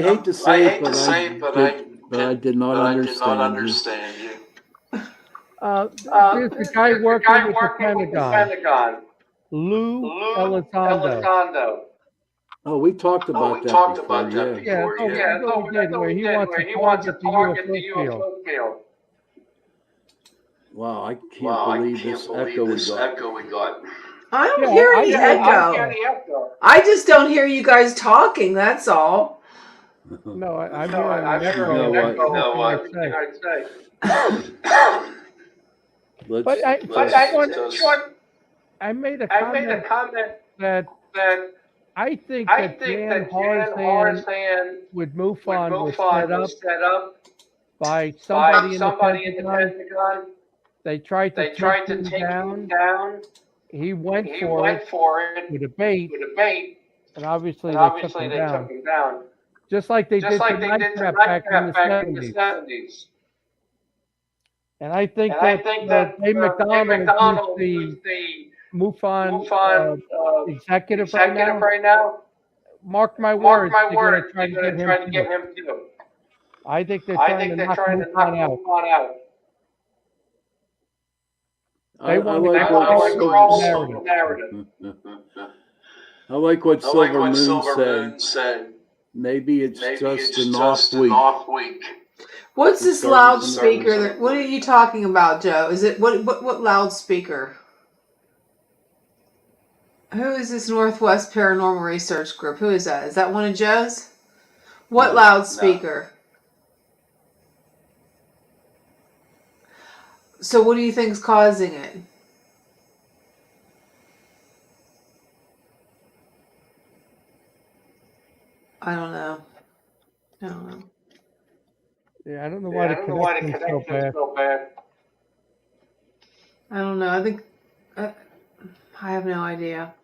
hate to say it, but I did not understand you. There's the guy working with the Pentagon. Lou Elizondo. Oh, we talked about that before. Where he wants to target the UFO field. Wow, I can't believe this echo we got. I don't hear any echo. I just don't hear you guys talking. That's all. No, I'm hearing an echo. I made a comment that I think that Jan Harzan with MUFON was set up by somebody in the Pentagon. They tried to take him down. He went for it with a bait, and obviously they took him down. just like they Just did like to they night did to trap Night back in the Trap back in the 70s. 70s. And I think And I that think that Dave Dave McDonald, who's McDonald, who's the the MUFON MUFON executive right executive now, right now, mark my mark words, my they're going to words, try they're to going get to him try to too. get him too. I think they're I trying think to they're knock trying to knock MUFON out. MUFON out. They I want to like They what want to control control the the narrative. narrative. I like what I like Silver what Moon Silver said. Moon said. Maybe it's Maybe just it's an just off an week. off week. What's To this start with some loudspeaker? What are you talking about, Joe? Is it what loudspeaker? Who is this Northwest Paranormal Research Group? Who is that? Is that one of Joe's? What No. loudspeaker? So what do you think's causing it? I don't know. Yeah, I don't know Yeah, why I the don't know why the connection's so connection's bad. so bad. I don't know. I think I have no idea.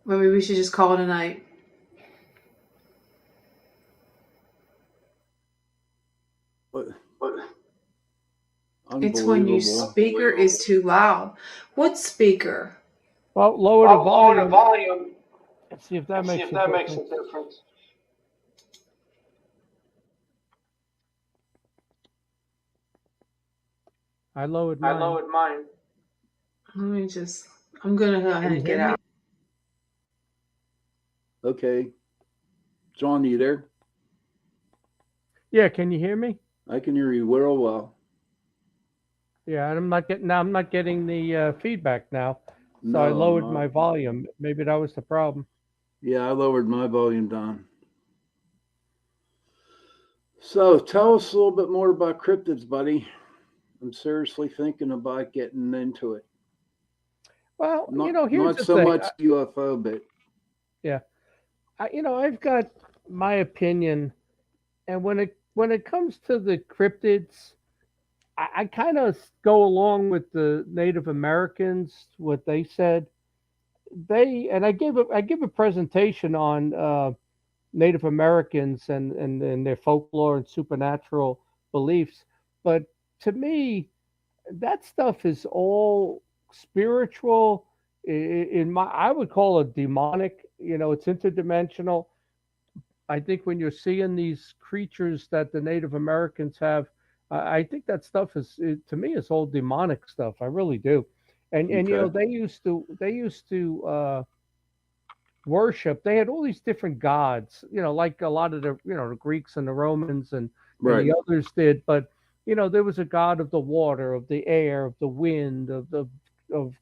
Maybe we should just call it a night. But It's when your unbelievable. speaker is too loud. What speaker? Well, lower Well, the lower the volume volume and see if that and see makes if a that makes a difference. difference. I lowered I mine. lowered mine. I'm going to go ahead and get out. Okay. John, you there? Yeah, can you hear me? I can hear you real well. Yeah, I'm not getting the feedback now. So No, I lowered no. my volume. Maybe that was the problem. Yeah, I lowered my volume down. So tell us a little bit more about cryptids, buddy. I'm seriously thinking about getting into it. Well, Not, here's not the so thing. much UFO, but Yeah, I've got my opinion, and when it comes to the cryptids, I kind of go along with the Native Americans, what they said. I give a presentation on Native Americans and their folklore and supernatural beliefs, but to me, that stuff is all spiritual. I would call it demonic. It's interdimensional. I think when you're seeing these creatures that the Native Americans have, I think that stuff to me, is all demonic stuff. I really do. And Okay. they used to worship. They had all these different gods. Like a lot of the Greeks and the Romans and Right. the others did. But there was a god of the water, of the air, of the wind, of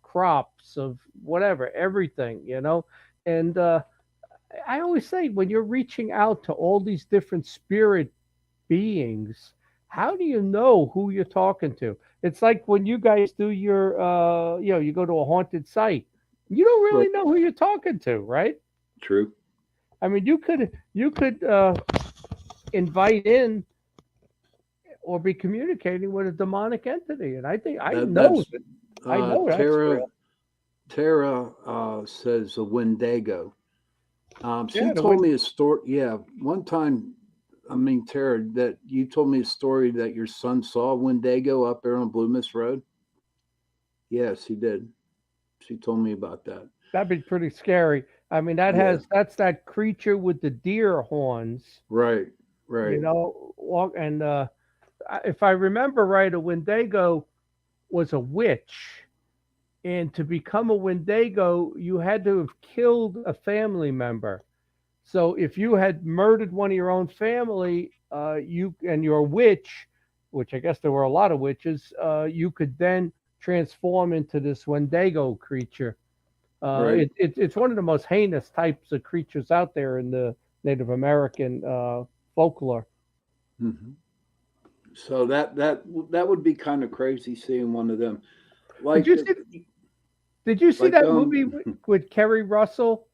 crops, of whatever, everything. And I always say, when you're reaching out to all these different spirit beings, how do you know who you're talking to? It's like when you guys do your, you go to a haunted site, you don't really Right. know who you're talking to, right? True. I mean, you could invite in or be communicating with a demonic entity, and I think I know that's real. Tara says a Wendigo. She Yeah, told me a story. Yeah, one time, Tara, that you told me a story that your son saw a Wendigo up there on Blue Mist Road. Yes, he did. She told me about that. That'd be pretty scary. I mean, that's that creature with the deer horns. Right. If I remember right, a Wendigo was a witch. And to become a Wendigo, you had to have killed a family member. So if you had murdered one of your own family, you're a witch, which I guess there were a lot of witches, you could then transform into this Wendigo creature. Right. It's one of the most heinous types of creatures out there in the Native American folklore. Mm-hmm. So that would be kind of crazy seeing one of them. Like, did you see like, that movie with Kerry Russell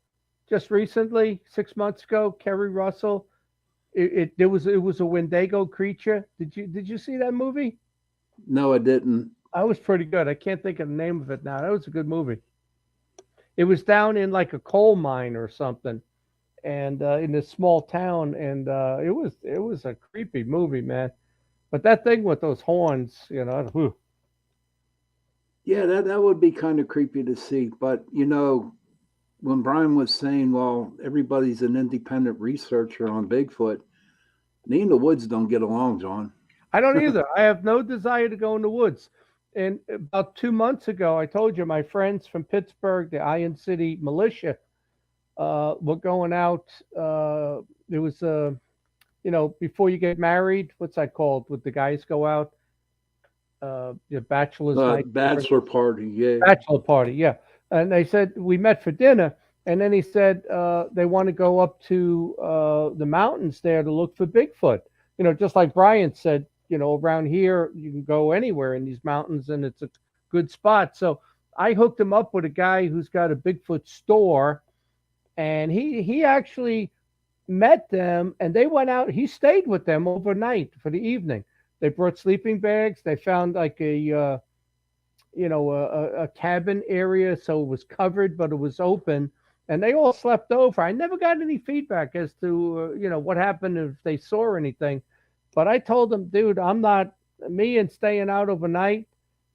just recently, 6 months ago? Kerry Russell. It was a Wendigo creature. Did you see that movie? No, I didn't. That was pretty good. I can't think of the name of it now. That was a good movie. It was down in like a coal mine or something, and in this small town, and it was a creepy movie, man. But that thing with those horns, whew. Yeah, that would be kind of creepy to see. But when Brian was saying, well, everybody's an independent researcher on Bigfoot, me and the woods don't get along, John. I don't either. I have no desire to go in the woods. And about 2 months ago, I told you my friends from Pittsburgh, the Iron City Militia, were going out. It was, before you get married, what's that called? Would the guys go out? Your bachelor's night. Bachelor party, yeah. Bachelor party, yeah. And they said, we met for dinner. And then he said they want to go up to the mountains there to look for Bigfoot. Just like Brian said, around here, you can go anywhere in these mountains and it's a good spot. So I hooked him up with a guy who's got a Bigfoot store, and he actually met them, and they went out. He stayed with them overnight for the evening. They brought sleeping bags. They found like a cabin area, so it was covered, but it was open, and they all slept over. I never got any feedback as to what happened, if they saw anything. But I told them, dude, I'm not me and staying out overnight.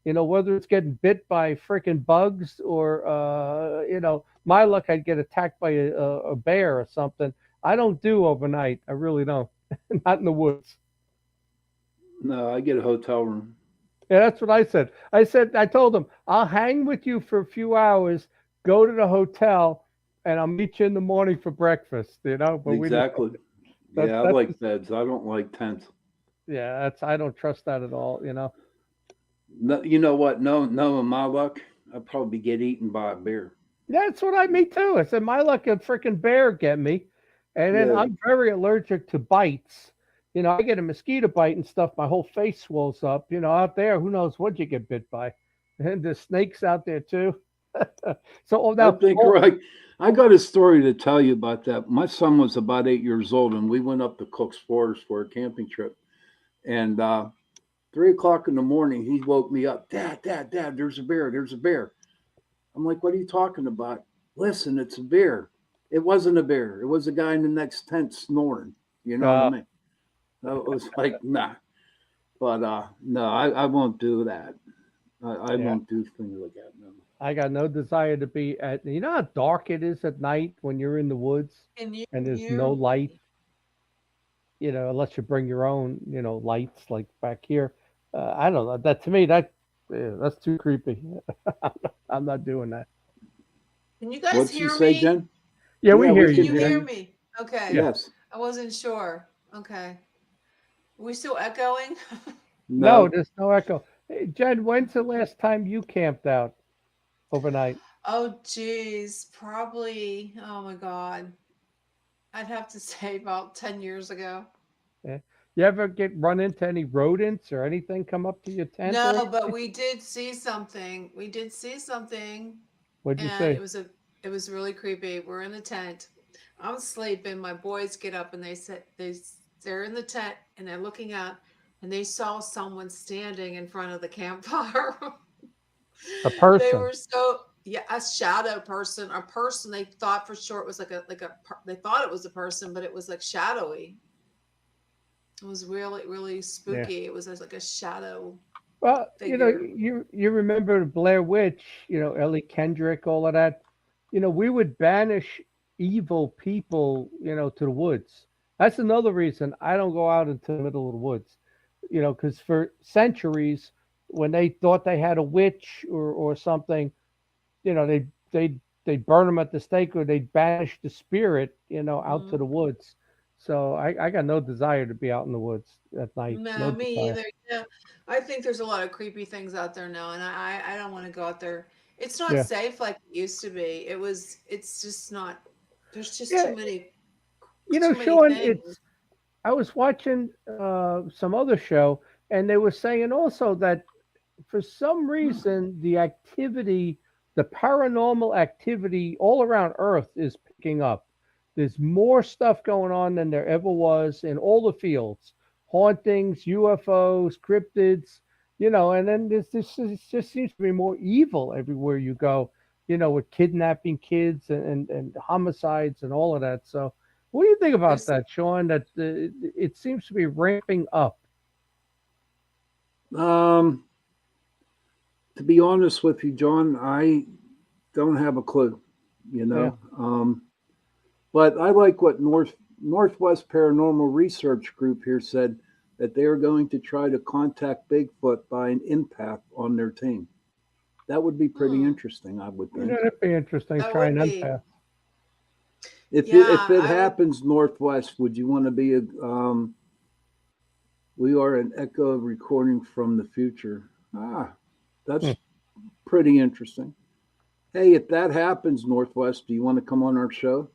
Whether it's getting bit by freaking bugs or my luck, I'd get attacked by a bear or something. I don't do overnight. I really don't. Not in the woods. No, I get a hotel room. Yeah, that's what I said. I told them, I'll hang with you for a few hours, go to the hotel, and I'll meet you in the morning for breakfast, But exactly. I like beds. I don't like tents. Yeah, I don't trust that at all, No, you know what? No, in my luck, I'd probably get eaten by a bear. That's what me too. I said, my luck, a freaking bear get me. And then I'm very allergic to bites. I get a mosquito bite and stuff, my whole face swells up. Out there, who knows what you get bit by. And there's snakes out there too. So now, right. I got a story to tell you about that. My son was about 8 years old, and we went up to Cook's Forest for a camping trip. And 3 o'clock in the morning, he woke me up. Dad, there's a bear. There's a bear. I'm like, what are you talking about? Listen, it's a bear. It wasn't a bear. It was a guy in the next tent snoring. You know what I mean? I was like, nah. But no, I won't do that. I won't do things like that. No. I got no desire to be at. How dark it is at night when you're in the woods and there's no light. Unless you bring your own, lights like back here. I don't know. That to me, that's too creepy. I'm not doing that. Can you guys What'd hear you say, me? Jen? Yeah, we hear Can you. you hear me? Okay. Yes. I wasn't sure. Okay. Are we still echoing? No, there's no echo. Hey, Jen, when's the last time you camped out overnight? Oh, geez. Probably, oh my God. I'd have to say about 10 years ago. Yeah. You ever run into any rodents or anything come up to your tent? No, but we did see something. What'd you see? It was really creepy. We're in the tent. I'm sleeping. My boys get up and they're in the tent and they're looking out and they saw someone standing in front of the campfire. A person. They were a shadow person, a person they thought for sure it was they thought it was a person, but it was like shadowy. It was really, really spooky. Yeah. It was like a shadow. Well, figure. you remember the Blair Witch, Ellie Kendrick, all of that. We would banish evil people, to the woods. That's another reason I don't go out into the middle of the woods, because for centuries, when they thought they had a witch or something, they'd burn them at the stake or they'd banish the spirit, out to the woods. So I got no desire to be out in the woods at night. No me either. Yeah. I think there's a lot of creepy things out there now, and I don't want to go out there. It's not safe like it used to be. It's just not. There's just too many. Sean, I was watching some other show, and they were saying also that for some reason the paranormal activity all around Earth is picking up. There's more stuff going on than there ever was in all the fields. Hauntings, UFOs, cryptids, and then this just seems to be more evil everywhere you go. with kidnapping kids and homicides and all of that. So, what do you think about that, Sean? That it seems to be ramping up. To be honest with you, John, I don't have a clue. But I like what Northwest Paranormal Research Group here said, that they are going to try to contact Bigfoot by an empath on their team. That would be pretty interesting, I would think. That'd be interesting. Try an empath. If it happens, Northwest, would you want to be we are an echo recording from the future. That's pretty interesting. Hey, if that happens, Northwest, do you want to come on our show?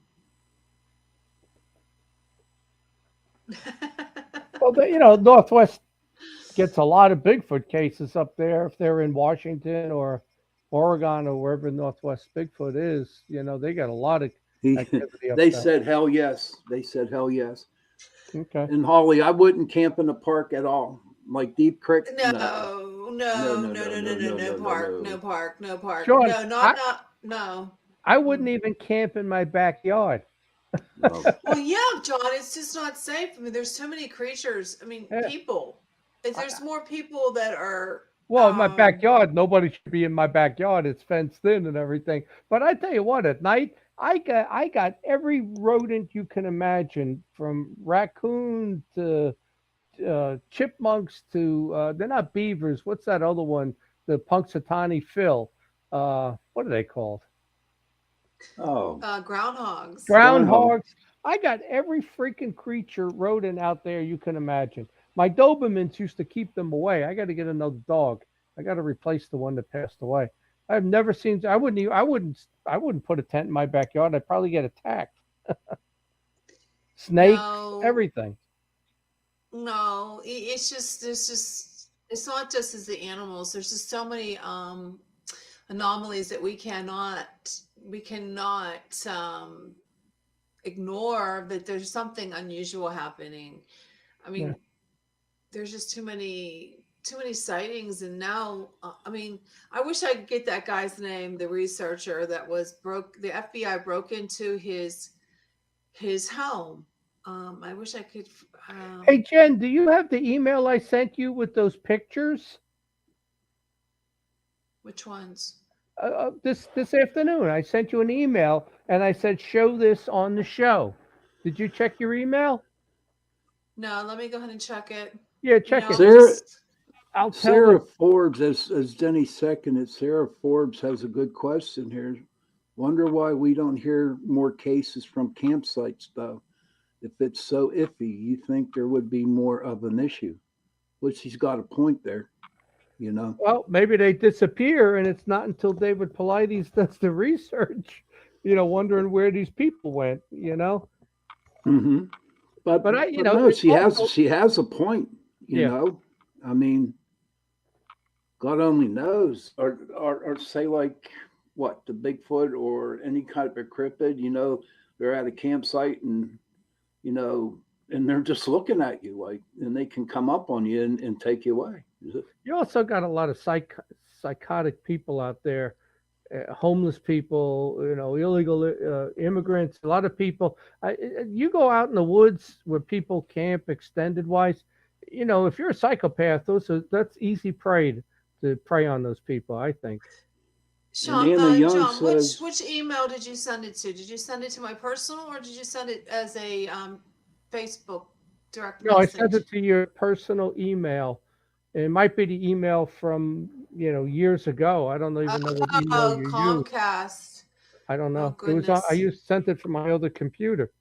Well, Northwest gets a lot of Bigfoot cases up there. If they're in Washington or Oregon or wherever Northwest Bigfoot is, they got a lot of activity up they there. said hell yes. They said hell yes. Okay. And Holly, I wouldn't camp in the park at all, like Deep Creek. No park. Sean, No. I wouldn't even camp in my backyard. No. Well, yeah, John, it's just not safe. I mean, there's so many creatures. I mean, people. If there's more people that are. Well, in my backyard, nobody should be in my backyard. It's fenced in and everything. But I tell you what, at night, I got every rodent you can imagine, from raccoon to chipmunks to they're not beavers. What's that other one? The Punxsutawney Phil. What are they called? Oh, groundhogs. Groundhogs. I got every freaking creature rodent out there you can imagine. My Dobermans used to keep them away. I got to get another dog. I got to replace the one that passed away. I've never seen. I wouldn't put a tent in my backyard. I'd probably get attacked. Snakes, everything. No, it's just it's not just as the animals. There's just so many anomalies that we cannot ignore, that there's something unusual happening. I mean, there's just too many sightings. And now, I wish I could get that guy's name, the researcher that the FBI broke into his home. I wish I could. Hey, Jen, do you have the email I sent you with those pictures? Which ones? This afternoon, I sent you an email and I said, show this on the show. Did you check your email? No, let me go ahead and check it. Yeah, check it. Sarah Forbes, as Denny seconded, Sarah Forbes has a good question here. Wonder why we don't hear more cases from campsites, though. If it's so iffy, you think there would be more of an issue? Which he's got a point there, Well, maybe they disappear, and it's not until David Paulides does the research, wondering where these people went, Mm-hmm. But she has a point, you know. I mean, God only knows, or say like what, the Bigfoot or any kind of a cryptid, they're at a campsite and and they're just looking at you and they can come up on you and take you away. You also got a lot of psychotic people out there, homeless people, illegal immigrants, a lot of people. You go out in the woods where people camp extended wise, if you're a psychopath, that's easy prey to prey on those people, I think. John, which email did you send it to? Did you send it to my personal, or did you send it as a Facebook direct message? No, I sent it to your personal email. It might be the email from years ago. I don't even know what email you Comcast. used. I don't know. Oh, sent it from my other computer.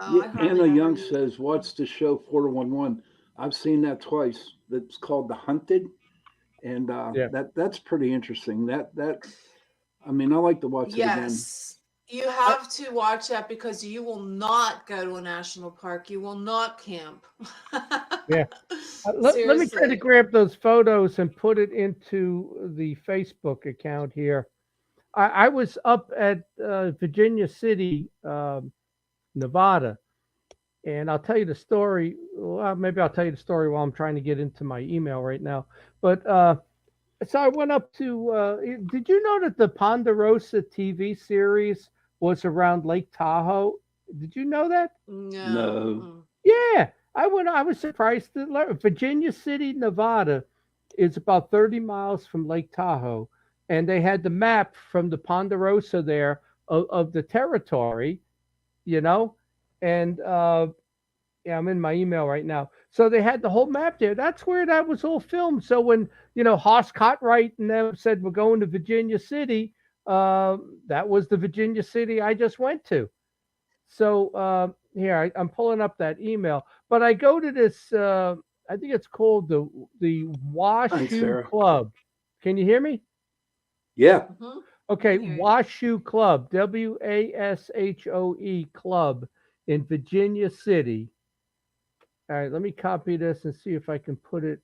Anna Young says, "What's the show 411?" I've seen that twice. It's called The Hunted. And that's pretty interesting. I like to watch it again. Yes, you have to watch that, because you will not go to a national park. You will not camp. Yeah. Let me try to grab those photos and put it into the Facebook account here. I was up at Virginia City, Nevada, and I'll tell you the story. Well, maybe I'll tell you the story while I'm trying to get into my email right now. But So I went up to. Did you know that the Ponderosa TV series was around Lake Tahoe? Did you know that? No. Yeah, I went. I was surprised to learn. Virginia City, Nevada, is about 30 miles from Lake Tahoe, and they had the map from the Ponderosa there of the territory, you know, and yeah, I'm in my email right now. So they had the whole map there. That's where that was all filmed. So when Hoss Cartwright and them said we're going to Virginia City, that was the Virginia City I just went to. So here I'm pulling up that email, but I go to this. I think it's called the Thanks, Washoe Sarah. Club. Can you hear me? Yeah. Mhm. Okay, can hear you. Washoe Club, WASHOE Club in Virginia City. All right, let me copy this and see if I can put it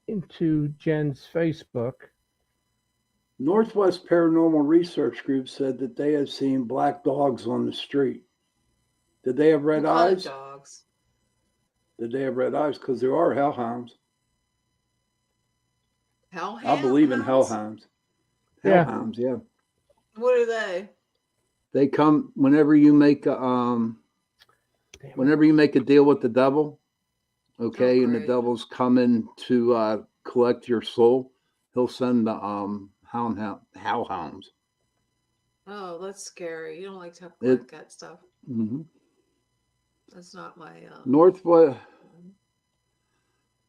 into Jen's Facebook. Northwest Paranormal Research Group said that they have seen black dogs on the street. Did they have red What kind of eyes? dogs? Did they have red eyes? Because there are hellhounds. Hellhounds? I believe in hellhounds. Yeah. Hellhounds, yeah. What are they? They come whenever you make a deal with the devil, okay, and the great. devil's coming to collect your soul, he'll send the hellhounds. Oh, that's scary. You don't like to collect that stuff. Mm-hmm. That's not my.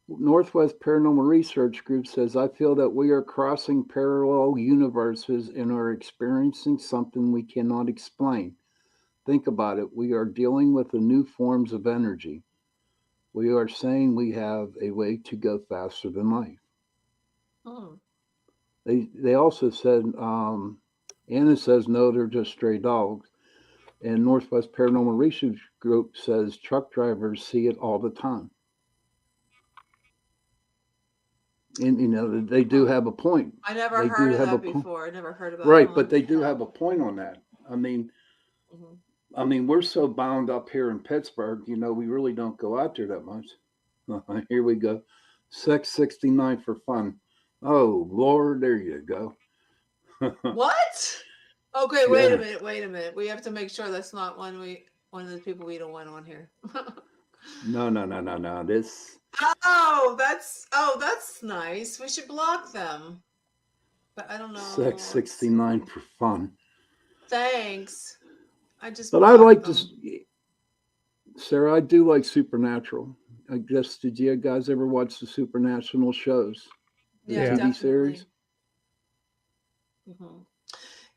Northwest Paranormal Research Group says, I feel that we are crossing parallel universes and are experiencing something we cannot explain. Think about it. We are dealing with the new forms of energy. We are saying we have a way to go faster than light. Oh. They also said, Anna says, no, they're just stray dogs. And Northwest Paranormal Research Group says truck drivers see it all the time. And they do have a point. I never heard of that before. I never heard about right, but they do have a point on that. I mean, we're so bound up here in Pittsburgh, we really don't go out there that much. Here we go. 669 for fun. Oh, Lord, there you go. What? Okay, wait a minute. We have to make sure that's not one of the people we don't want on here. No. This. Oh, that's nice. We should block them. But I don't know. 669 for fun. Thanks. But I like this, Sarah. I do like Supernatural. I guess, did you guys ever watch the Supernatural shows? The TV definitely. series? Mm-hmm.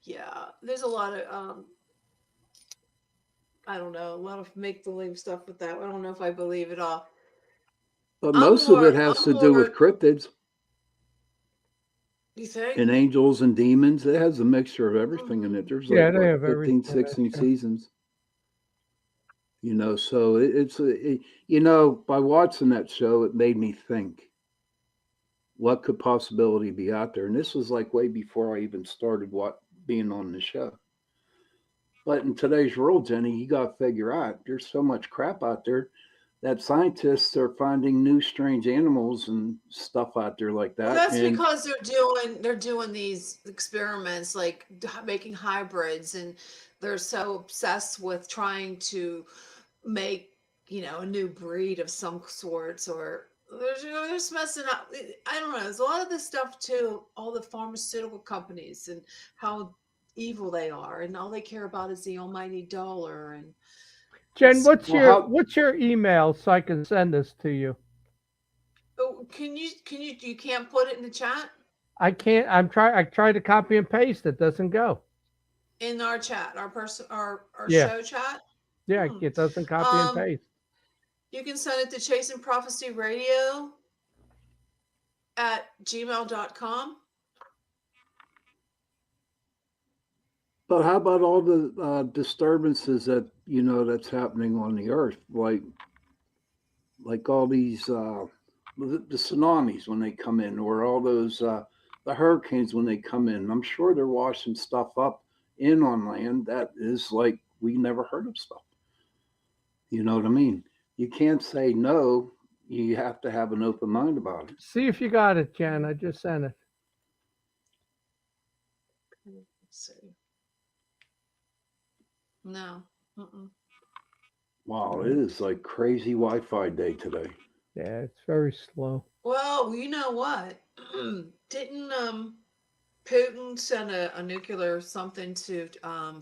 Yeah, there's a lot of I don't know, a lot of make-believe stuff with that. I don't know if I believe it all. But most of it has to do with cryptids. You think? And angels and demons. It has a mixture of everything in it. There's like they have 15, 16 seasons. So by watching that show, it made me think, what could possibility be out there? And this was like way before I even started being on the show. But in today's world, Jenny, you got to figure out there's so much crap out there that scientists are finding new strange animals and stuff out there like that. Well, that's because they're doing these experiments, like making hybrids, and they're so obsessed with trying to make a new breed of some sorts, or they're just messing up. I don't know. There's a lot of this stuff too. All the pharmaceutical companies and how evil they are, and all they care about is the almighty dollar. And Jen, what's your email so I can send this to you? Oh, you can't put it in the chat? I can't. I try to copy and paste. It doesn't go. In our chat, our show chat? Yeah, it doesn't copy and paste. You can send it to chasingprophecyradio@gmail.com. But how about all the disturbances that that's happening on the earth, like all these the tsunamis when they come in, or all those the hurricanes when they come in? I'm sure they're washing stuff up on land that is like we never heard of stuff. You know what I mean? You can't say no. you have to have an open mind about it. See if you got it, Jen. I just sent it. Let's see. No. Mm-mm. Wow, it is like crazy Wi-Fi day today. Yeah, it's very slow. Well, you know what? Didn't Putin send a nuclear something to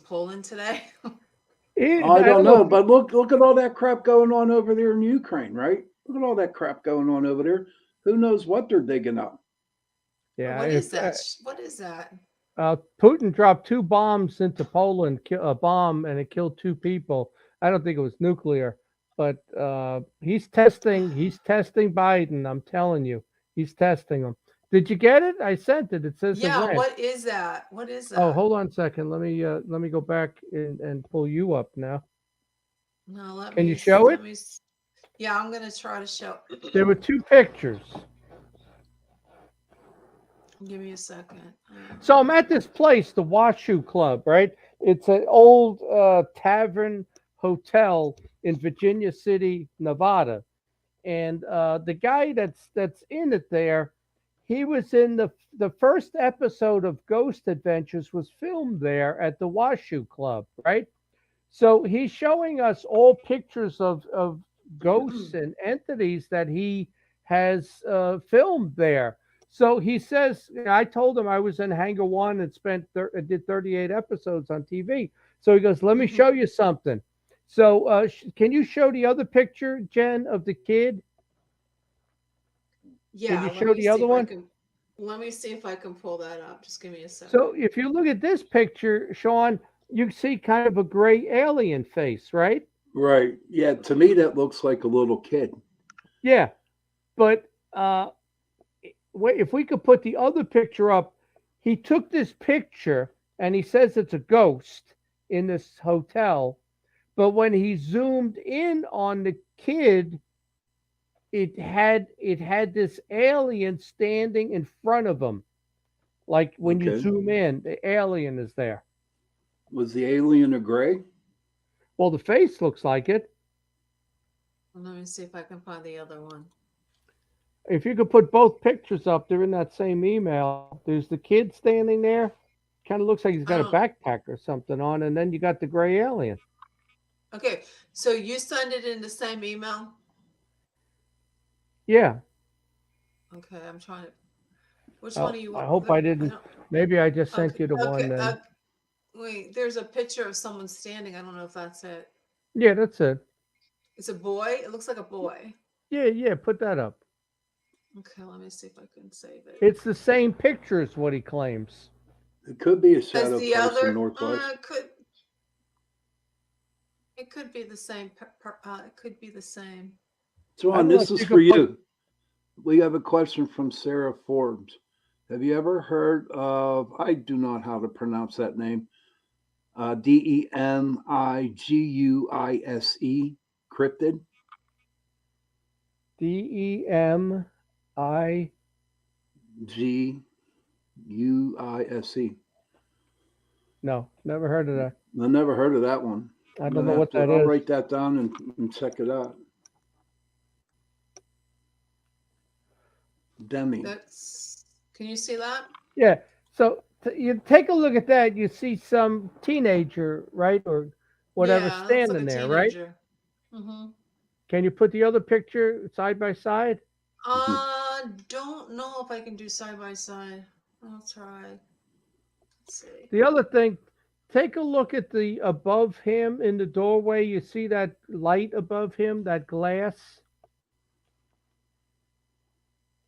Poland today? I don't know, but look at all that crap going on over there in Ukraine, right? Look at all that crap going on over there. Who knows what they're digging up? Yeah, What is that? What is that? Putin dropped 2 bombs into Poland, a bomb, and it killed 2 people. I don't think it was nuclear, but he's testing Biden. I'm telling you, he's testing him. Did you get it? I sent it. It says Yeah. What is that? What is that? Oh, hold on a second. Let me go back and pull you up now. No, Can you show it? Yeah, I'm gonna try to show. There were 2 pictures. Give me a second. So I'm at this place, the Washoe Club, right? It's an old tavern hotel in Virginia City, Nevada, and the guy that's in it there, he was in the first episode of Ghost Adventures was filmed there at the Washoe Club, right? So he's showing us all pictures of ghosts and entities that he has filmed there. So he says, I told him I was in Hangar 1 and did 38 episodes on TV. So he goes, let me show you something. So can you show the other picture, Jen, of the kid? Yeah. Can you show the other one? Let me see if I can pull that up. Just give me a second. So if you look at this picture, Sean, you see kind of a gray alien face, right? Right. Yeah. To me, that looks like a little kid. Yeah. But if we could put the other picture up, he took this picture and he says it's a ghost in this hotel. But when he zoomed in on the kid, it had this alien standing in front of him. Like when you zoom in, the alien is there. Was the alien a gray? Well, the face looks like it. Let me see if I can find the other one. If you could put both pictures up, they're in that same email. There's the kid standing there. Kind of looks like he's got a backpack or something on, and then you got the gray alien. Okay, so you send it in the same email? Yeah. Okay, I'm trying to. Which one do you want? I hope I didn't. Maybe I just sent you the one. Then. Wait, there's a picture of someone standing. I don't know if that's it. Yeah, that's it. It's a boy. It looks like a boy. Yeah. Put that up. Okay, let me see if I can save it. It's the same picture as what he claims. It could be a shadow As the person other, northwest. it could be the same. It could be the same. John, this is for you. We have a question from Sarah Forbes. Have you ever heard of, I do not know how to pronounce that name, Demiguise, cryptid? Demiguise. No, never heard of that. I never heard of that one. I don't know what that is. I'll write that down and check it out. Demi. Can you see that? Yeah. So you take a look at that. You see some teenager, right, or whatever, standing there, right? Mm-hmm. Can you put the other picture side by side? Don't know if I can do side by side. I'll try. Let's see. The other thing, take a look at the above him in the doorway. You see that light above him, that glass?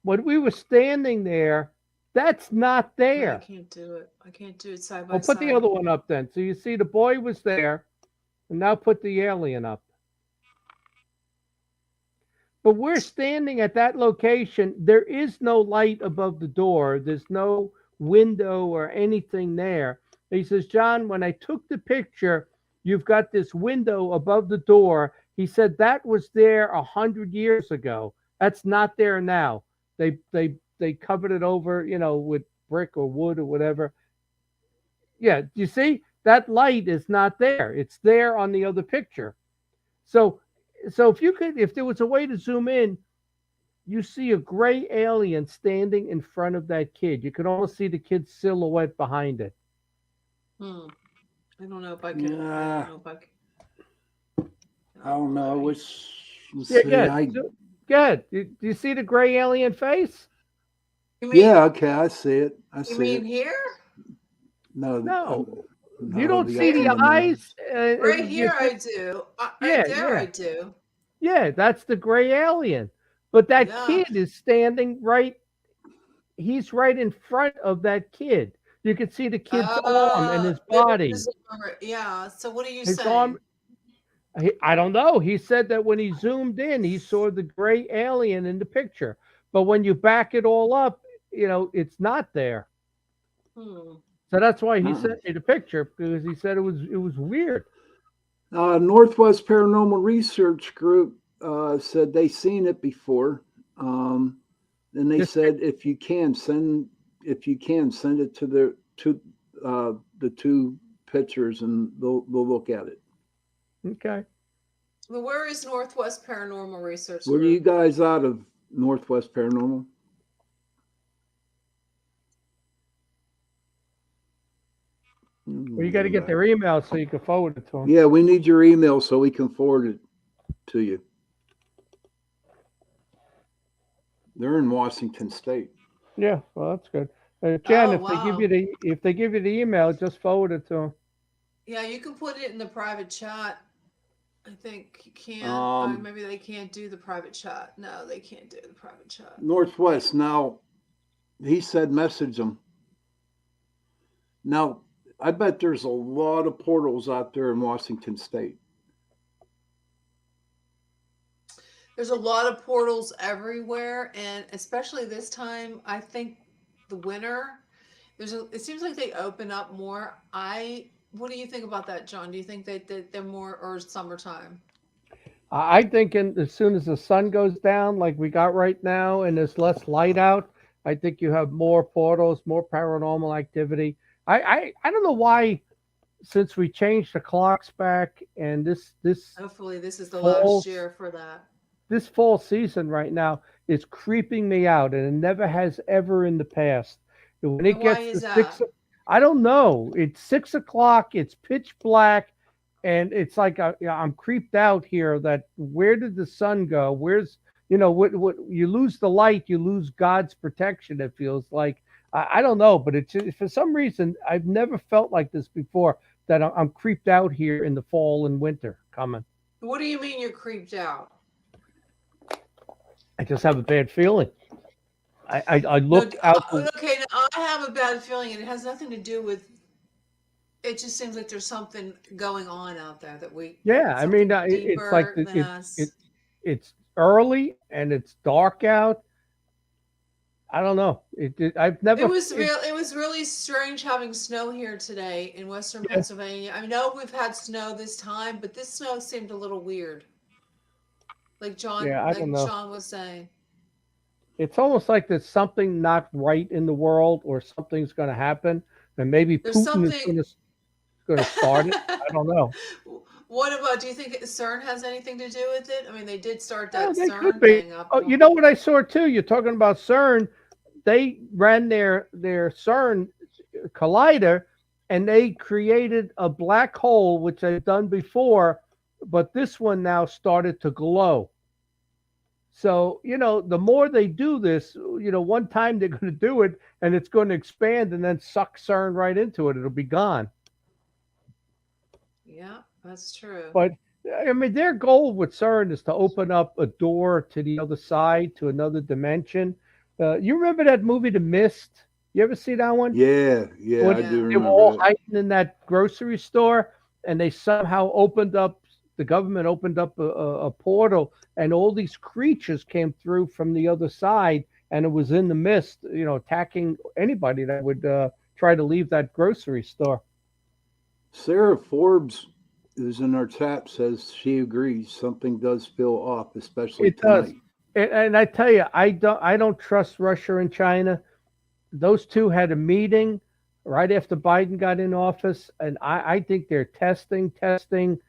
When we were standing there, that's not there. No, I can't do it. I can't do it side by Well, side. put the other one up then. So you see the boy was there, and now put the alien up. But we're standing at that location. There is no light above the door. There's no window or anything there. He says, John, when I took the picture, you've got this window above the door. He said that was there 100 years ago. That's not there now. They covered it over, with brick or wood or whatever. Yeah, you see, that light is not there. It's there on the other picture. So if there was a way to zoom in, you see a gray alien standing in front of that kid. You can almost see the kid's silhouette behind it. I don't know if I can. Yeah. I don't know if I can. I don't know. Let's Yeah, see. yeah. Good. Do you see the gray alien face? You mean, Yeah, okay, I see it. I you see mean it. here? No, No. no, You don't see the Indian eyes? Right here, I do. Yeah, Right there, yeah. I do. Yeah, that's the gray alien. But that Yeah. kid is standing right. He's right in front of that kid. You can see the kid's arm and his body. Yeah. So what are you His saying? arm. I don't know. He said that when he zoomed in, he saw the gray alien in the picture. But when you back it all up, it's not there. So that's why he sent me the picture, because he said it was weird. Northwest Paranormal Research Group said they seen it before. And they said if you can send it to the two pictures, and they'll look at it. Okay. Well, where is Northwest Paranormal Research Were Group? you guys out of Northwest Paranormal? Well, you got to get their email so you can forward it to them. Yeah, we need your email so we can forward it to you. They're in Washington State. Yeah, well, that's good. Jen, Oh, if they give you the email, just forward it to them. Yeah, you can put it in the private chat. I think you can. Maybe they can't do the private chat. No, they can't do the private chat. Northwest. Now, he said message them. Now, I bet there's a lot of portals out there in Washington State. There's a lot of portals everywhere, and especially this time, I think the winter. It seems like they open up more. What do you think about that, John? Do you think that they're more, or summertime? I think as soon as the sun goes down, like we got right now, and there's less light out, I think you have more portals, more paranormal activity. I don't know why, since we changed the clocks back, and this hopefully this is the last year for that. This fall season right now is creeping me out, and it never has ever in the past. When it gets to 6, I don't know. It's 6 o'clock. It's pitch black, and it's like I'm creeped out here. That where did the sun go? Where's what you lose the light, you lose God's protection. It feels like I don't know, but it's for some reason I've never felt like this before. That I'm creeped out here in the fall and winter coming. What do you mean you're creeped out? I just have a bad feeling. I look out. Okay, now I have a bad feeling, and it has nothing to do with. It just seems like there's something going on out there that we. Yeah, I mean, it's like it's early and it's dark out. I don't know. I've never. It was really strange having snow here today in Western Pennsylvania. I know we've had snow this time, but this snow seemed a little weird. Like John, John was saying. It's almost like there's something not right in the world, or something's going to happen, and maybe Putin is going to start it. I don't know. What about? Do you think CERN has anything to do with it? I mean, they did start that CERN thing up. Oh, you know what I saw too? You're talking about CERN. They ran their CERN collider, and they created a black hole, which they've done before, but this one now started to glow. So, the more they do this, one time they're going to do it, and it's going to expand and then suck CERN right into it. It'll be gone. Yeah, that's true. But, I mean, their goal with CERN is to open up a door to the other side, to another dimension. You remember that movie, The Mist? You ever see that one? Yeah, I do remember. They were all hiding in that grocery store, and they somehow the government opened up a portal, and all these creatures came through from the other side, and it was in the mist, attacking anybody that would try to leave that grocery store. Sarah Forbes, who's in our chat, says she agrees something does feel off, especially tonight. Does. And I tell you, I don't trust Russia and China. Those two had a meeting right after Biden got in office, and I think they're testing. Biden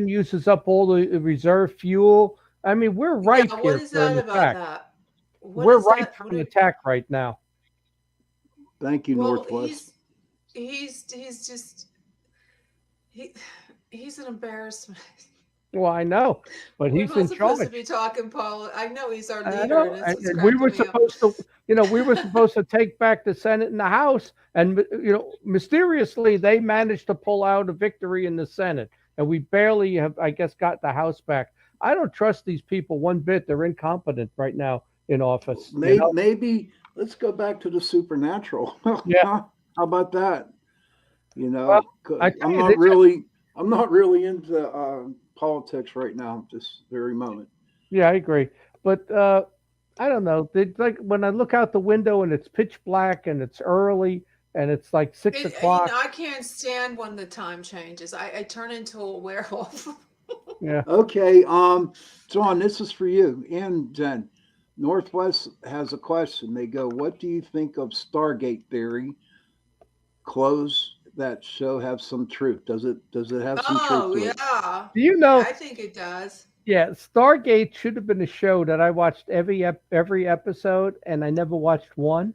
uses up all the reserve fuel. I mean, we're ripe Yeah, what here is for an that about attack. that? What We're is ripe that? for What an do, attack right now. Thank you, well, Northwest. he's just he he's an embarrassment. Well, I know, but We're he's not in supposed to charge. be talking politics. I know he's our I leader, know. and that's what's And we were cracking me up. supposed to, we were supposed to take back the Senate and the House, and mysteriously they managed to pull out a victory in the Senate, and we barely have, I guess, got the House back. I don't trust these people one bit. They're incompetent right now in office. Maybe let's go back to the supernatural. Yeah. How about that? Well, I tell I'm you, not really, into politics right now, this very moment. yeah, I agree. But I don't know. Like when I look out the window and it's pitch black and it's early and it's like 6 o'clock. I can't stand when the time changes. I turn into a werewolf. Yeah. Okay, John, this is for you and Jen. Northwest has a question. They go, "What do you think of Stargate theory? Close that show have some truth? Does it have some truth to it?" Yeah. Do you know? I think it does. Yeah, Stargate should have been a show that I watched every episode, and I never watched one.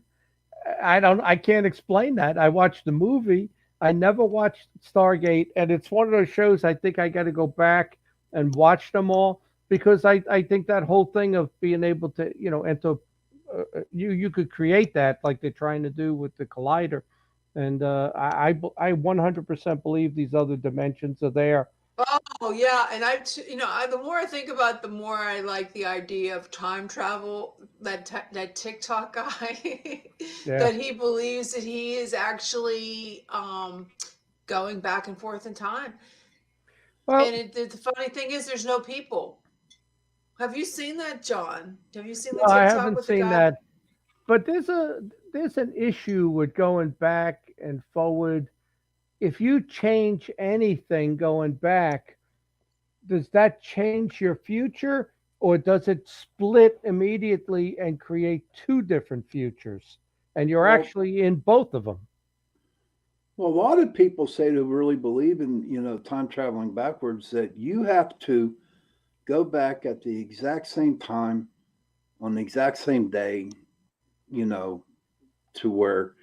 I can't explain that. I watched the movie. I never watched Stargate, and it's one of those shows I think I got to go back and watch them all because I think that whole thing of being able to enter you could create that like they're trying to do with the collider, and I 100% believe these other dimensions are there. Oh yeah, and the more I think about it, the more I like the idea of time travel. That TikTok guy Yeah. that he believes that he is actually going back and forth in time. Well, And the funny thing is, there's no people. Have you seen that, John? Have you seen the no, I TikTok haven't with the seen guy? that. But there's an issue with going back and forward. If you change anything going back, does that change your future or does it split immediately and create two different futures? And you're Well, actually in both of them. Well, a lot of people say to really believe in, time traveling backwards that you have to go back at the exact same time on the exact same day, to where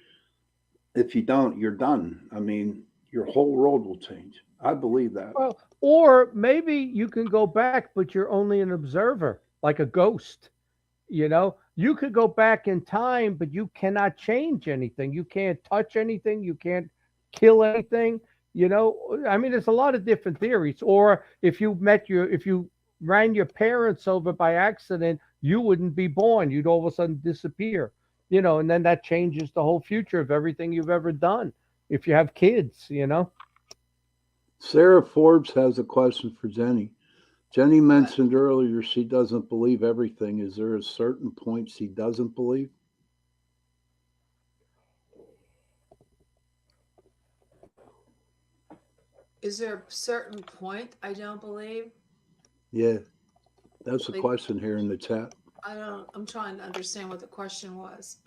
if you don't, you're done. I mean, your whole world will change. I believe that. Well, or maybe you can go back, but you're only an observer, like a ghost. You could go back in time, but you cannot change anything. You can't touch anything. You can't kill anything. I mean, there's a lot of different theories. Or if you ran your parents over by accident, you wouldn't be born. You'd all of a sudden disappear. And then that changes the whole future of everything you've ever done. If you have kids. Sarah Forbes has a question for Jenny. Jenny mentioned earlier she doesn't believe everything. Is there a certain point she doesn't believe? Is there a certain point I don't believe? Yeah, that's a Like- question here in the chat. I'm trying to understand what the question was.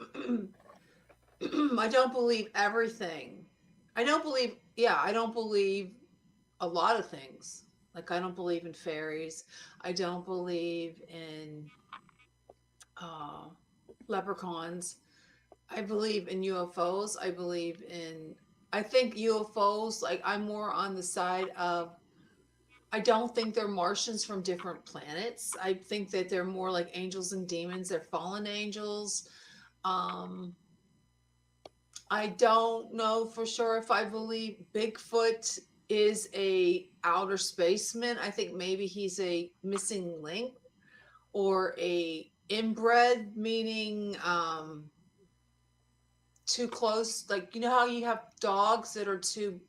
I don't believe everything. I don't believe a lot of things. Like I don't believe in fairies. I don't believe in leprechauns. I believe in UFOs. I think UFOs, like I'm more on the side of, I don't think they're Martians from different planets. I think that they're more like angels and demons. They're fallen angels. I don't know for sure if I believe Bigfoot is a outer spaceman. I think maybe he's a missing link or a inbred, meaning too close. Like how you have dogs that are too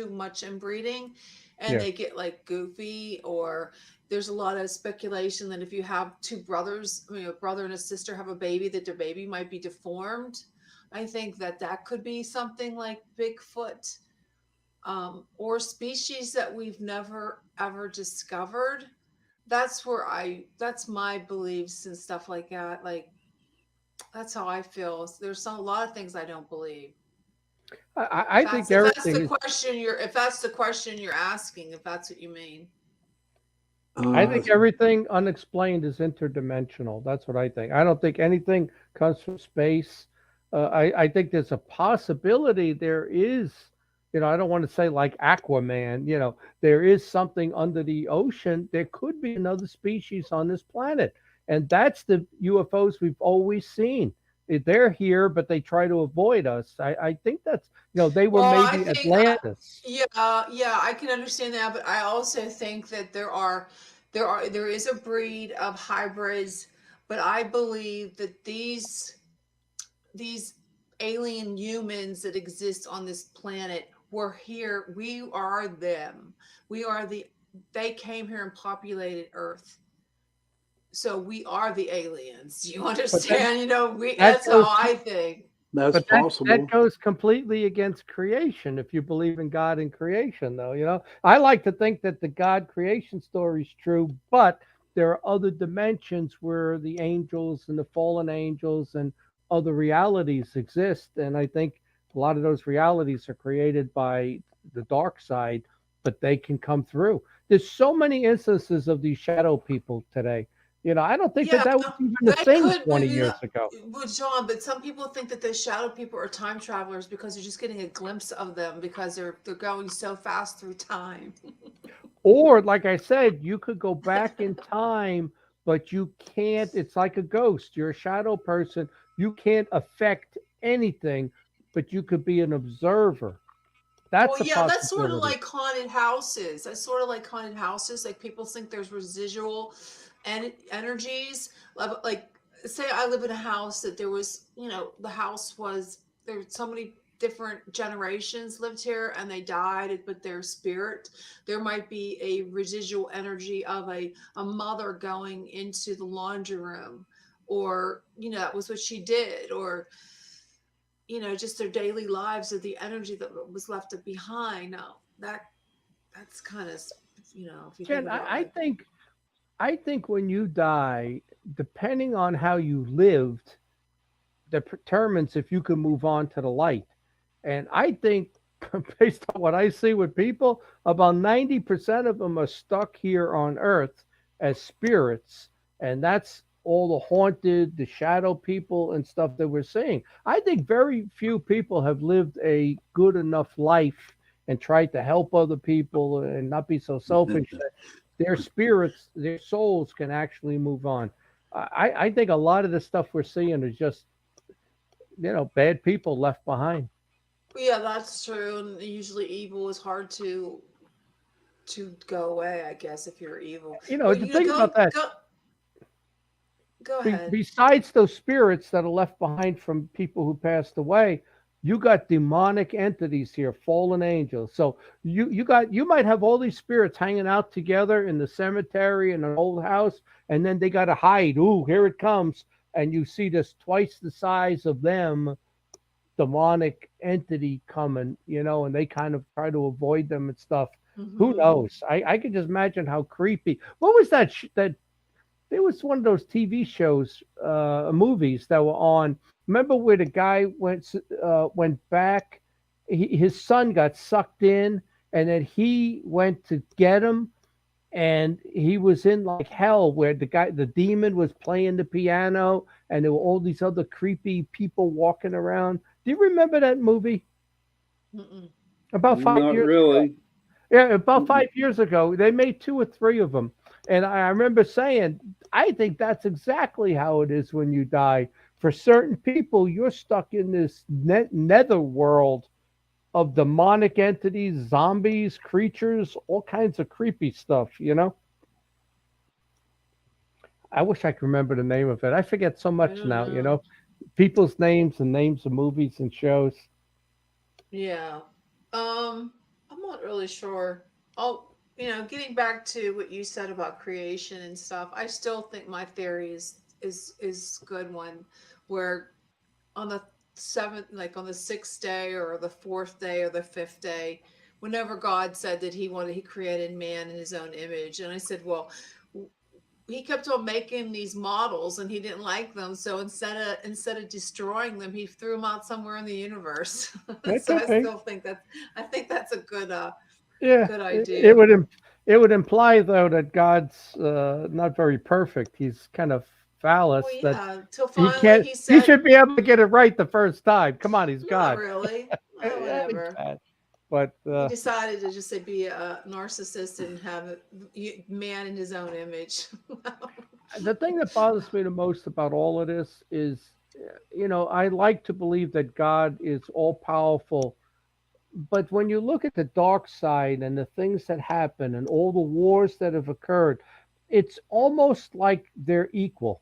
much inbreeding and Yeah. they get like goofy, or there's a lot of speculation that if you have two brothers, a brother and a sister have a baby, that their baby might be deformed. I think that could be something like Bigfoot, or species that we've never ever discovered. That's my beliefs and stuff like that. Like that's how I feel. There's a lot of things I don't believe. I think If that's everything the is. question you're asking, if that's what you mean. I think everything unexplained is interdimensional. That's what I think. I don't think anything comes from space. I think there's a possibility there is, I don't want to say like Aquaman, there is something under the ocean. There could be another species on this planet. And that's the UFOs we've always seen. They're here, but they try to avoid us. I think that's, they were Well, maybe Atlantis. yeah, I can understand that, but I also think that there is a breed of hybrids, but I believe that these alien humans that exist on this planet were here. We are them. They came here and populated Earth. So we are the aliens. Do you understand? That's how I think. That's possible. That goes completely against creation if you believe in God and creation, though. I like to think that the God creation story is true, but there are other dimensions where the angels and the fallen angels and other realities exist. And I think a lot of those realities are created by the dark side, but they can come through. There's so many instances of these shadow people today. I don't think that was even a thing 20 years ago. Well, John, but some people think that those shadow people are time travelers because they're just getting a glimpse of them because they're going so fast through time. Or, like I said, you could go back in time, but you can't. It's like a ghost. You're a shadow person. You can't affect anything, but you could be an observer. That's that's sort of like haunted houses. Like people think there's residual energies. Like say I live in a house that there was, the house was there. So many different generations lived here and they died, but their spirit, there might be a residual energy of a mother going into the laundry room, or that was what she did, or just their daily lives, or the energy that was left behind. Now that's kind of, if you Jen, think about I think when you die, depending on how you lived, determines if you can move on to the light. And I think, based on what I see with people, about 90% of them are stuck here on Earth as spirits, and that's all the haunted, the shadow people and stuff that we're seeing. I think very few people have lived a good enough life and tried to help other people and not be so selfish that their spirits, their souls can actually move on. I think a lot of the stuff we're seeing is just, bad people left behind. Yeah, that's true. And usually evil is hard to go away, I guess, if you're evil. The thing about that. Go ahead. Besides those spirits that are left behind from people who passed away, you got demonic entities here, fallen angels. So you might have all these spirits hanging out together in the cemetery in an old house, and then they got to hide. Ooh, here it comes. And you see this twice the size of them demonic entity coming, and they kind of try to avoid them and stuff. Mm-hmm. Who knows? I can just imagine how creepy. What was that? There was one of those TV shows, movies that were on. Remember where the guy went back? His son got sucked in, and then he went to get him, and he was in like hell, where the demon was playing the piano, and there were all these other creepy people walking around. Do you remember that movie? Mm-mm. About 5 years ago. Yeah, about 5 years ago. They made 2 or 3 of them. And I remember saying, I think that's exactly how it is when you die. For certain people, you're stuck in this nether world of demonic entities, zombies, creatures, all kinds of creepy stuff, I wish I could remember the name of it. I forget so much now, people's names and names of movies and shows. Yeah. I'm not really sure. Getting back to what you said about creation and stuff, I still think my theory is a good one, where on the 7th, like on the 6th day or the 4th day or the 5th day, whenever God said that he created man in his own image. And I said, well, he kept on making these models and he didn't like them. So instead of destroying them, he threw them out somewhere in the universe. So I still think that's a good, good idea. It would imply, though, that God's not very perfect. He's kind of phallus. Well, That yeah, till he finally can't. he He said, should be able to get it right the first time. Come on, he's not God. really. Yeah, he Whatever. can. But He decided to just say be a narcissist and have a man in his own image. the thing that bothers me the most about all of this is, I like to believe that God is all powerful. But when you look at the dark side and the things that happen and all the wars that have occurred, it's almost like they're equal.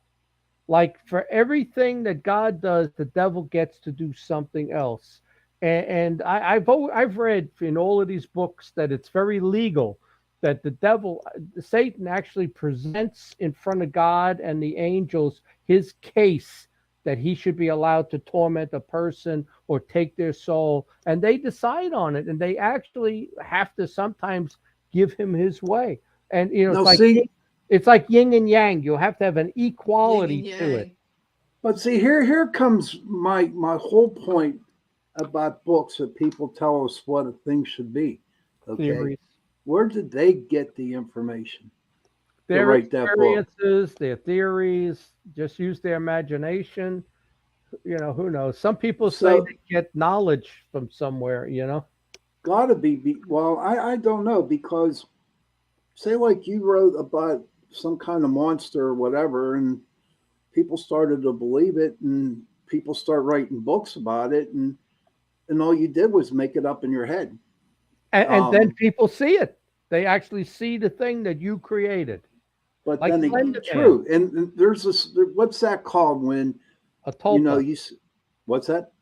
Like for everything that God does, the devil gets to do something else. I've read in all of these books that it's very legal that the devil, Satan, actually presents in front of God and the angels his case that he should be allowed to torment a person or take their soul, and they decide on it, and they actually have to sometimes give him his way. And Now, see, it's like yin and yang. You have to have an Yin equality and to it. yang. but see, here comes my whole point about books that people tell us what a thing should be. Okay, Theories, where did they get the information to their write that book? experiences, their theories. Just use their imagination. Who knows? Some people say So they get knowledge from somewhere. gotta be well, I don't know, because say like you wrote about some kind of monster or whatever, and people started to believe it, and people start writing books about it, and all you did was make it up in your head. And then Um, people see it. They actually see the thing that you created, but like then Slender Man, true, and there's this. What's that called when a tulpa. What's that?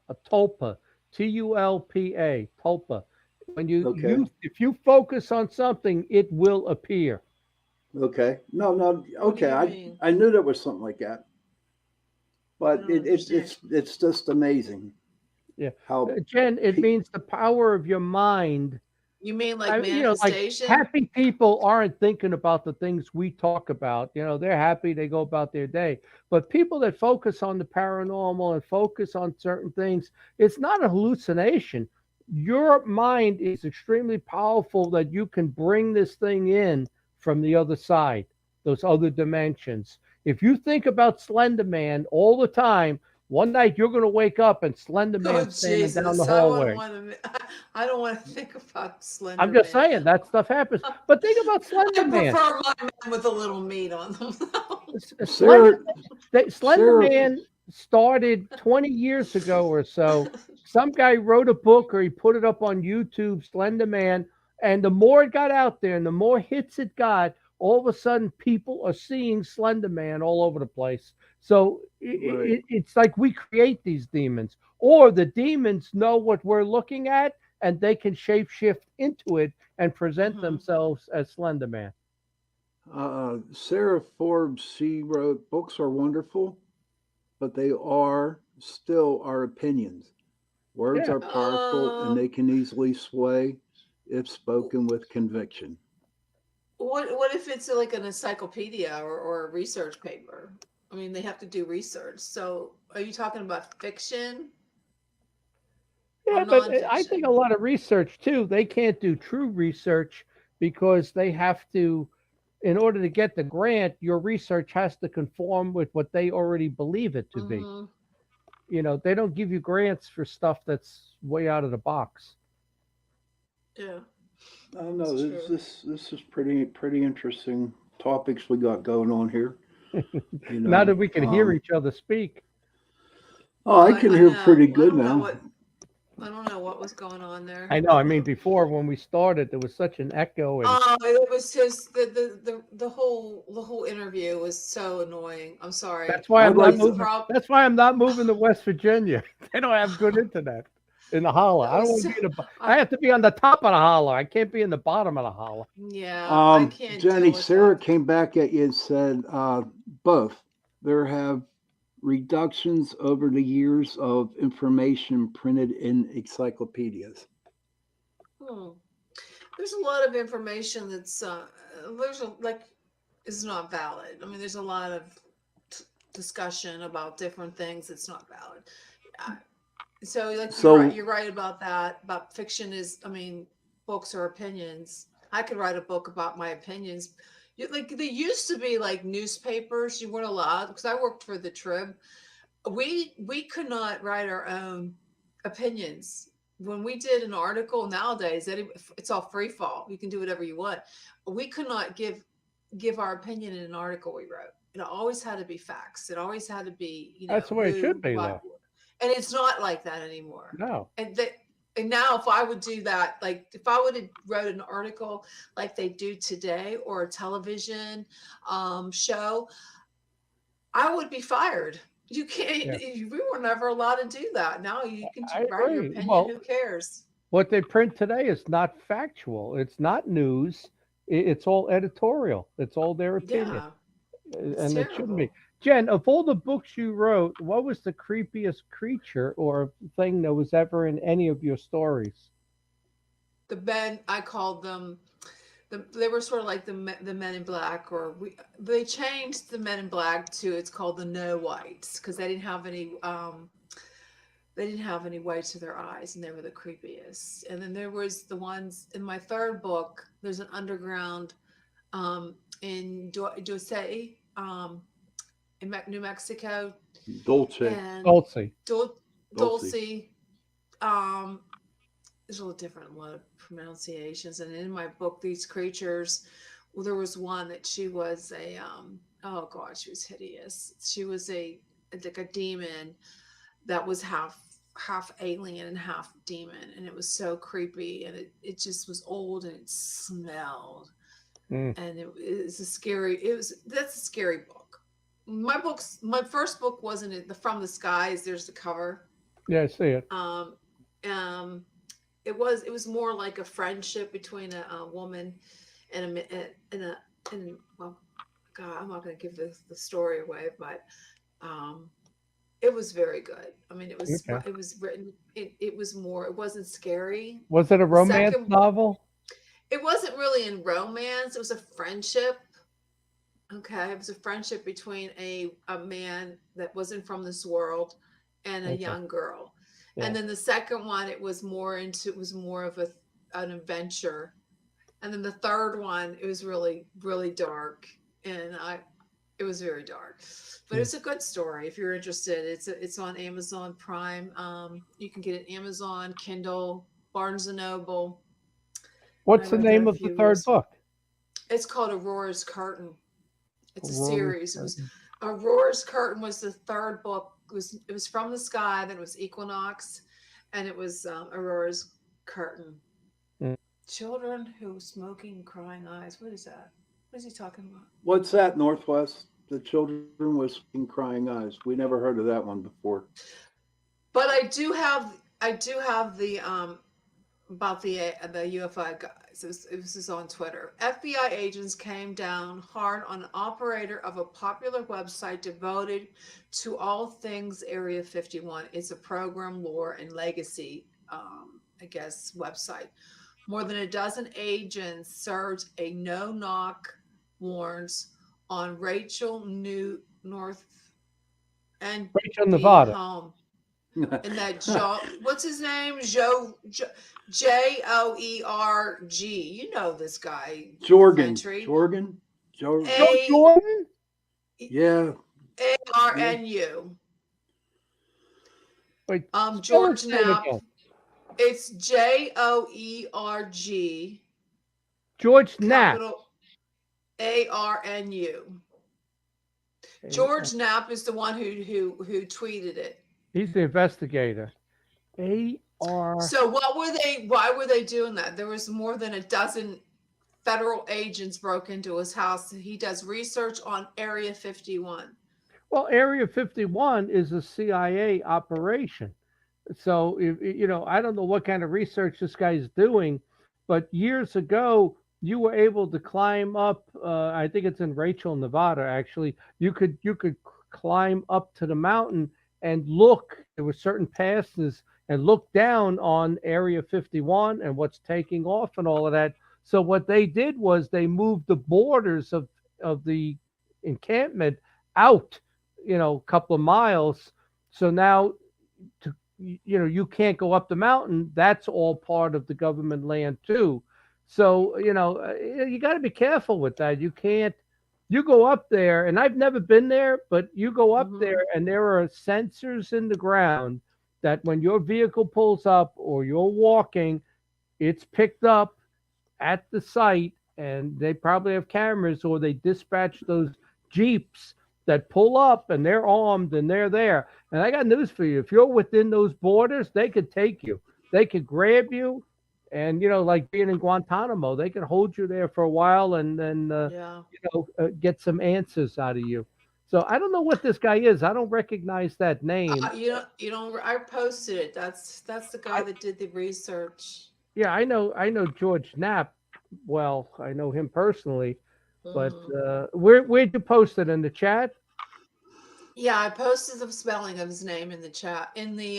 A tulpa, Tulpa, tulpa. When Okay, if you focus on something, it will appear. okay, no, What do okay. you I mean? I knew there was something like that, I but don't understand. it's just amazing Yeah, how Jen, it pe- means the power of your mind. You mean like Like manifestation? happy people aren't thinking about the things we talk about. They're happy, they go about their day. But people that focus on the paranormal and focus on certain things, it's not a hallucination. Your mind is extremely powerful that you can bring this thing in from the other side, those other dimensions. If you think about Slender Man all the time, one night you're going to wake up and Slender Oh Man standing down the Jesus! I wouldn't hallway. want to. I don't want to think about I'm Slender just Man. saying that stuff happens. But think about Slender I Man. prefer my man with a little meat on them. Slender, Sarah, Slender Sarah, Man started 20 years ago or so. Some guy wrote a book or he put it up on YouTube, Slender Man. And the more it got out there and the more hits it got, all of a sudden people are seeing Slender Man all over the place. So right. it's like we create these demons, or the demons know what we're looking at and they can shapeshift into it and present Mhm. themselves as Slender Man. Sarah Forbes, she wrote, books are wonderful, but they are still our opinions. Words Yeah. are powerful and they can easily sway if spoken with conviction. What if it's like an encyclopedia or a research paper? I mean, they have to do research. So, are you talking about fiction or Yeah, but I think a nonfiction? lot of research too, they can't do true research because they have to, in order to get the grant, your research has to conform with what they already believe it to be. Mm-hmm. They don't give you grants for stuff that's way out of the box. Yeah, I don't it's know. true. This is pretty interesting topics we got going on here. You Now know. that we can hear each other speak. Oh, I can I hear know. pretty good now. I don't know what was going on there. I know. I mean, before when we started, there was such an echo, and Oh, it was just the whole interview was so annoying. I'm sorry. that's why I'd I'm not like It's a to. moving. problem. That's why I'm not moving to West Virginia. They don't have good internet in the holler. It I don't was want so, to be in the. I, I have to be on the top of the holler. I can't be in the bottom of the holler. yeah, I can't Jenny, deal with Sarah that. came back at you and said both. There have reductions over the years of information printed in encyclopedias. Hmm. There's a lot of information that's there's a like is not valid. I mean, there's a lot of discussion about different things that's not valid. Uh, so, like you're right. So You're right about that. About fiction is, I mean, books or opinions. I could write a book about my opinions. Like they used to be like newspapers. You weren't allowed because I worked for the Trib. We could not write our own opinions. When we did an article nowadays, it's all free fall. You can do whatever you want. We could not give our opinion in an article we wrote. It always had to be facts. It always had to be, That's the way it should be, though. And it's not like that anymore. No. And now if I would do that, like if I would have wrote an article like they do today or a television show, I would be fired. You can't, we were never allowed to do that. Now you can write your opinion. Well, who cares? What they print today is not factual. It's not news. It's all editorial. It's all their opinion. Yeah, and it shouldn't be. Jen, of all the books you wrote, what was the creepiest creature or thing that was ever in any of your stories? The men, I called them, they were sort of like the Men in Black, or they changed the Men in Black to, it's called the No Whites, because they didn't have any whites to their eyes, and they were the creepiest. And then there was the ones in my third book. There's an underground in Dulce, in New Mexico. Dulce. There's a little different, a lot of pronunciations. And in my book, these creatures, well, there was one that she was a, oh God, she was hideous. She was like a demon that was half alien and half demon. And it was so creepy. And it just was old and it smelled. And that's a scary book. My first book wasn't the From the Skies. There's the cover. Yeah, I see it. It was more like a friendship between a woman and well, God, I'm not going to give the story away, but it was very good. I mean, it was written. It was more. It wasn't scary. Was it a romance novel? It wasn't really in romance. It was a friendship. Okay, it was a friendship between a man that wasn't from this world and a young girl. Yeah. And then the second one, it was more of an adventure. And then the third one, it was really, really dark. And it was very dark, but it's a good story. If you're interested, it's on Amazon Prime. You can get it Amazon, Kindle, Barnes and Noble. What's the name of the third book? It's called Aurora's Curtain. It's a series. It was Aurora's Curtain was the third book. It was From the Sky, then it was Equinox, and it was Aurora's Curtain. Children who smoking, crying eyes. What is that? What is he talking about? What's that, Northwest? The children with smoking, crying eyes. We never heard of that one before. But I do have the about the UFO guys. This is on Twitter. FBI agents came down hard on an operator of a popular website devoted to all things Area 51. It's a program, lore, and legacy, I guess, website. More than a dozen agents served a no-knock warrants on Rachel Nevada. Home. And that what's his name? Joerg. You know this guy. Jorgen. Jordan? Yeah. ARNU. Wait, George Knapp. It's JOERG. George Knapp. ARNU. George Knapp is the one who tweeted it. He's the investigator. So why were they doing that? There was more than a dozen federal agents broke into his house. He does research on Area 51. Well, Area 51 is a CIA operation. So, I don't know what kind of research this guy's doing, but years ago, you were able to climb up. I think it's in Rachel, Nevada. Actually, you could climb up to the mountain and look. There were certain passes and look down on Area 51 and what's taking off and all of that. So what they did was they moved the borders of the encampment out, a couple of miles. So now, you can't go up the mountain. That's all part of the government land too. So, you got to be careful with that. You go up there, and I've never been there, but you go up there and there are sensors in the ground that when your vehicle pulls up or you're walking, it's picked up at the site, and they probably have cameras, or they dispatch those Jeeps that pull up and they're armed and they're there. And I got news for you. If you're within those borders, they could take you. They could grab you, and like being in Guantanamo, they can hold you there for a while and then get some answers out of you. So I don't know what this guy is. I don't recognize that name. You don't. I posted it. That's the guy that did the research. Yeah, I know George Knapp. Well, I know him personally, but where'd you post it, in the chat? Yeah, I posted the spelling of his name in the chat, in the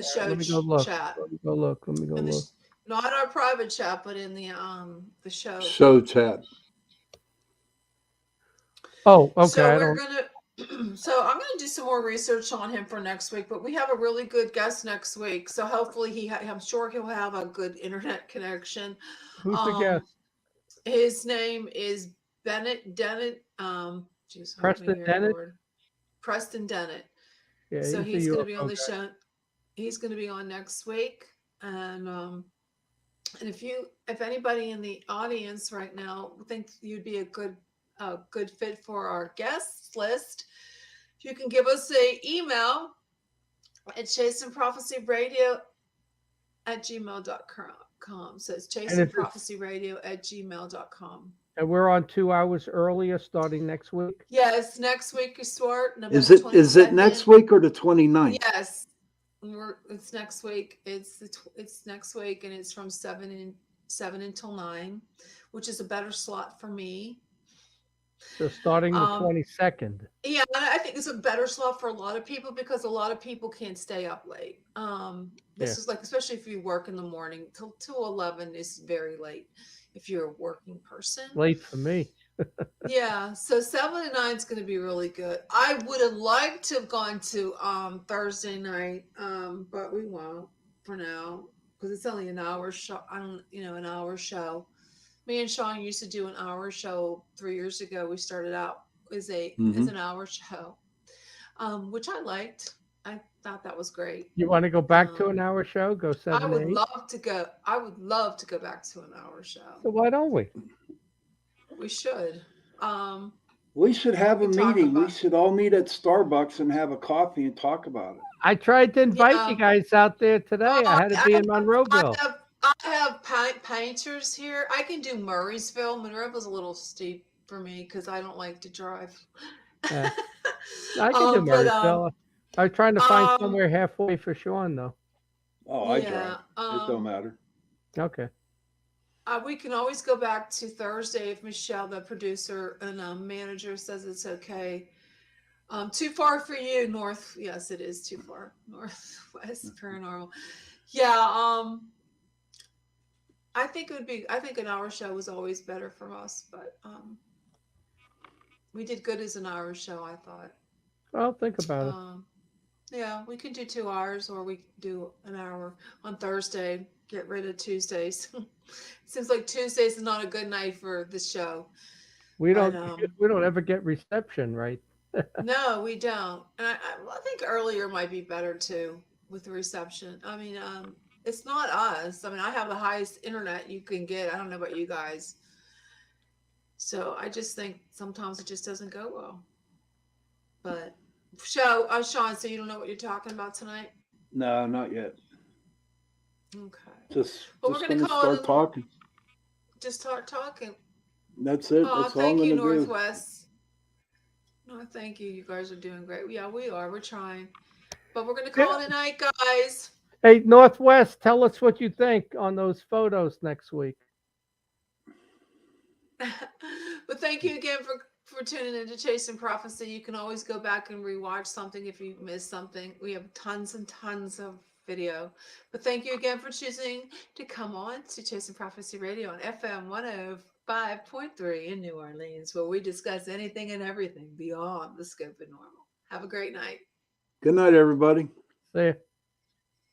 show Let me go look. chat. Let me go look. Not our private chat, but in the show. Show chat. Oh, okay. So we're gonna. So I'm gonna do some more research on him for next week. But we have a really good guest next week. So hopefully I'm sure he'll have a good internet connection. Who's the guest? His name is Bennett Dennett. Preston Dennett. Preston Dennett. Yeah, so he's going to be on the show. He's going to be on next week, and if anybody in the audience right now thinks you'd be a good fit for our guest list, you can give us an email at chasenprophecyradio@gmail.com. So it's chasenprophecyradio@gmail.com. And we're on 2 hours earlier starting next week? Yes, next week you start. Is it next week or the 29th? Yes. It's next week. It's next week, and it's from 7 until 9, which is a better slot for me. So starting the 22nd. Yeah, I think it's a better slot for a lot of people because a lot of people can't stay up late. This is like, especially if you work in the morning, till 11 is very late if you're a working person. Late for me. Yeah, so 7 to 9 is going to be really good. I would have liked to have gone to Thursday night, but we won't for now because it's only an hour show. An hour show. Me and Sean used to do an hour show 3 years ago. We started out as an hour show, which I liked. I thought that was great. You want to go back to an hour show? Go 7 I would 8? love to go. I would love to go back to an hour show. So why don't we? We should. We should have a meeting. We should all meet at Starbucks and have a coffee and talk about it. I tried to invite you guys out there today. I had to be in Monroeville. I have painters here. I can do Murraysville. Monroeville's a little steep for me because I don't like to drive. I can do Murraysville. I was trying to find somewhere halfway for Sean, though. Oh, I drive. It don't matter. Okay. We can always go back to Thursday if Michelle, the producer and manager, says it's okay. Too far for you, North. Yes, it is too far. Northwest Paranormal. Yeah. I think an hour show was always better for us, but we did good as an hour show, I thought. I'll think about it. Yeah, we could do 2 hours, or we could do an hour on Thursday. Get rid of Tuesdays. Seems like Tuesdays is not a good night for the show. We don't ever get reception, right? No, we don't. And I think earlier might be better too with the reception. I mean, it's not us. I mean, I have the highest internet you can get. I don't know about you guys. So I just think sometimes it just doesn't go well. But Sean, so you don't know what you're talking about tonight? No, not yet. Okay. Just we're gonna start talking. Just start talking. That's it. That's all I'm thank you, gonna do. Northwest. No, thank you. You guys are doing great. Yeah, we are. We're trying. But we're gonna call it a night, guys. Hey, Northwest, tell us what you think on those photos next week. But thank you again for tuning in to Chasing Prophecy. You can always go back and rewatch something if you missed something. We have tons and tons of video. But thank you again for choosing to come on to Chasing Prophecy Radio on FM 105.3 in New Orleans, where we discuss anything and everything beyond the scope of normal. Have a great night. Good night, everybody. See ya.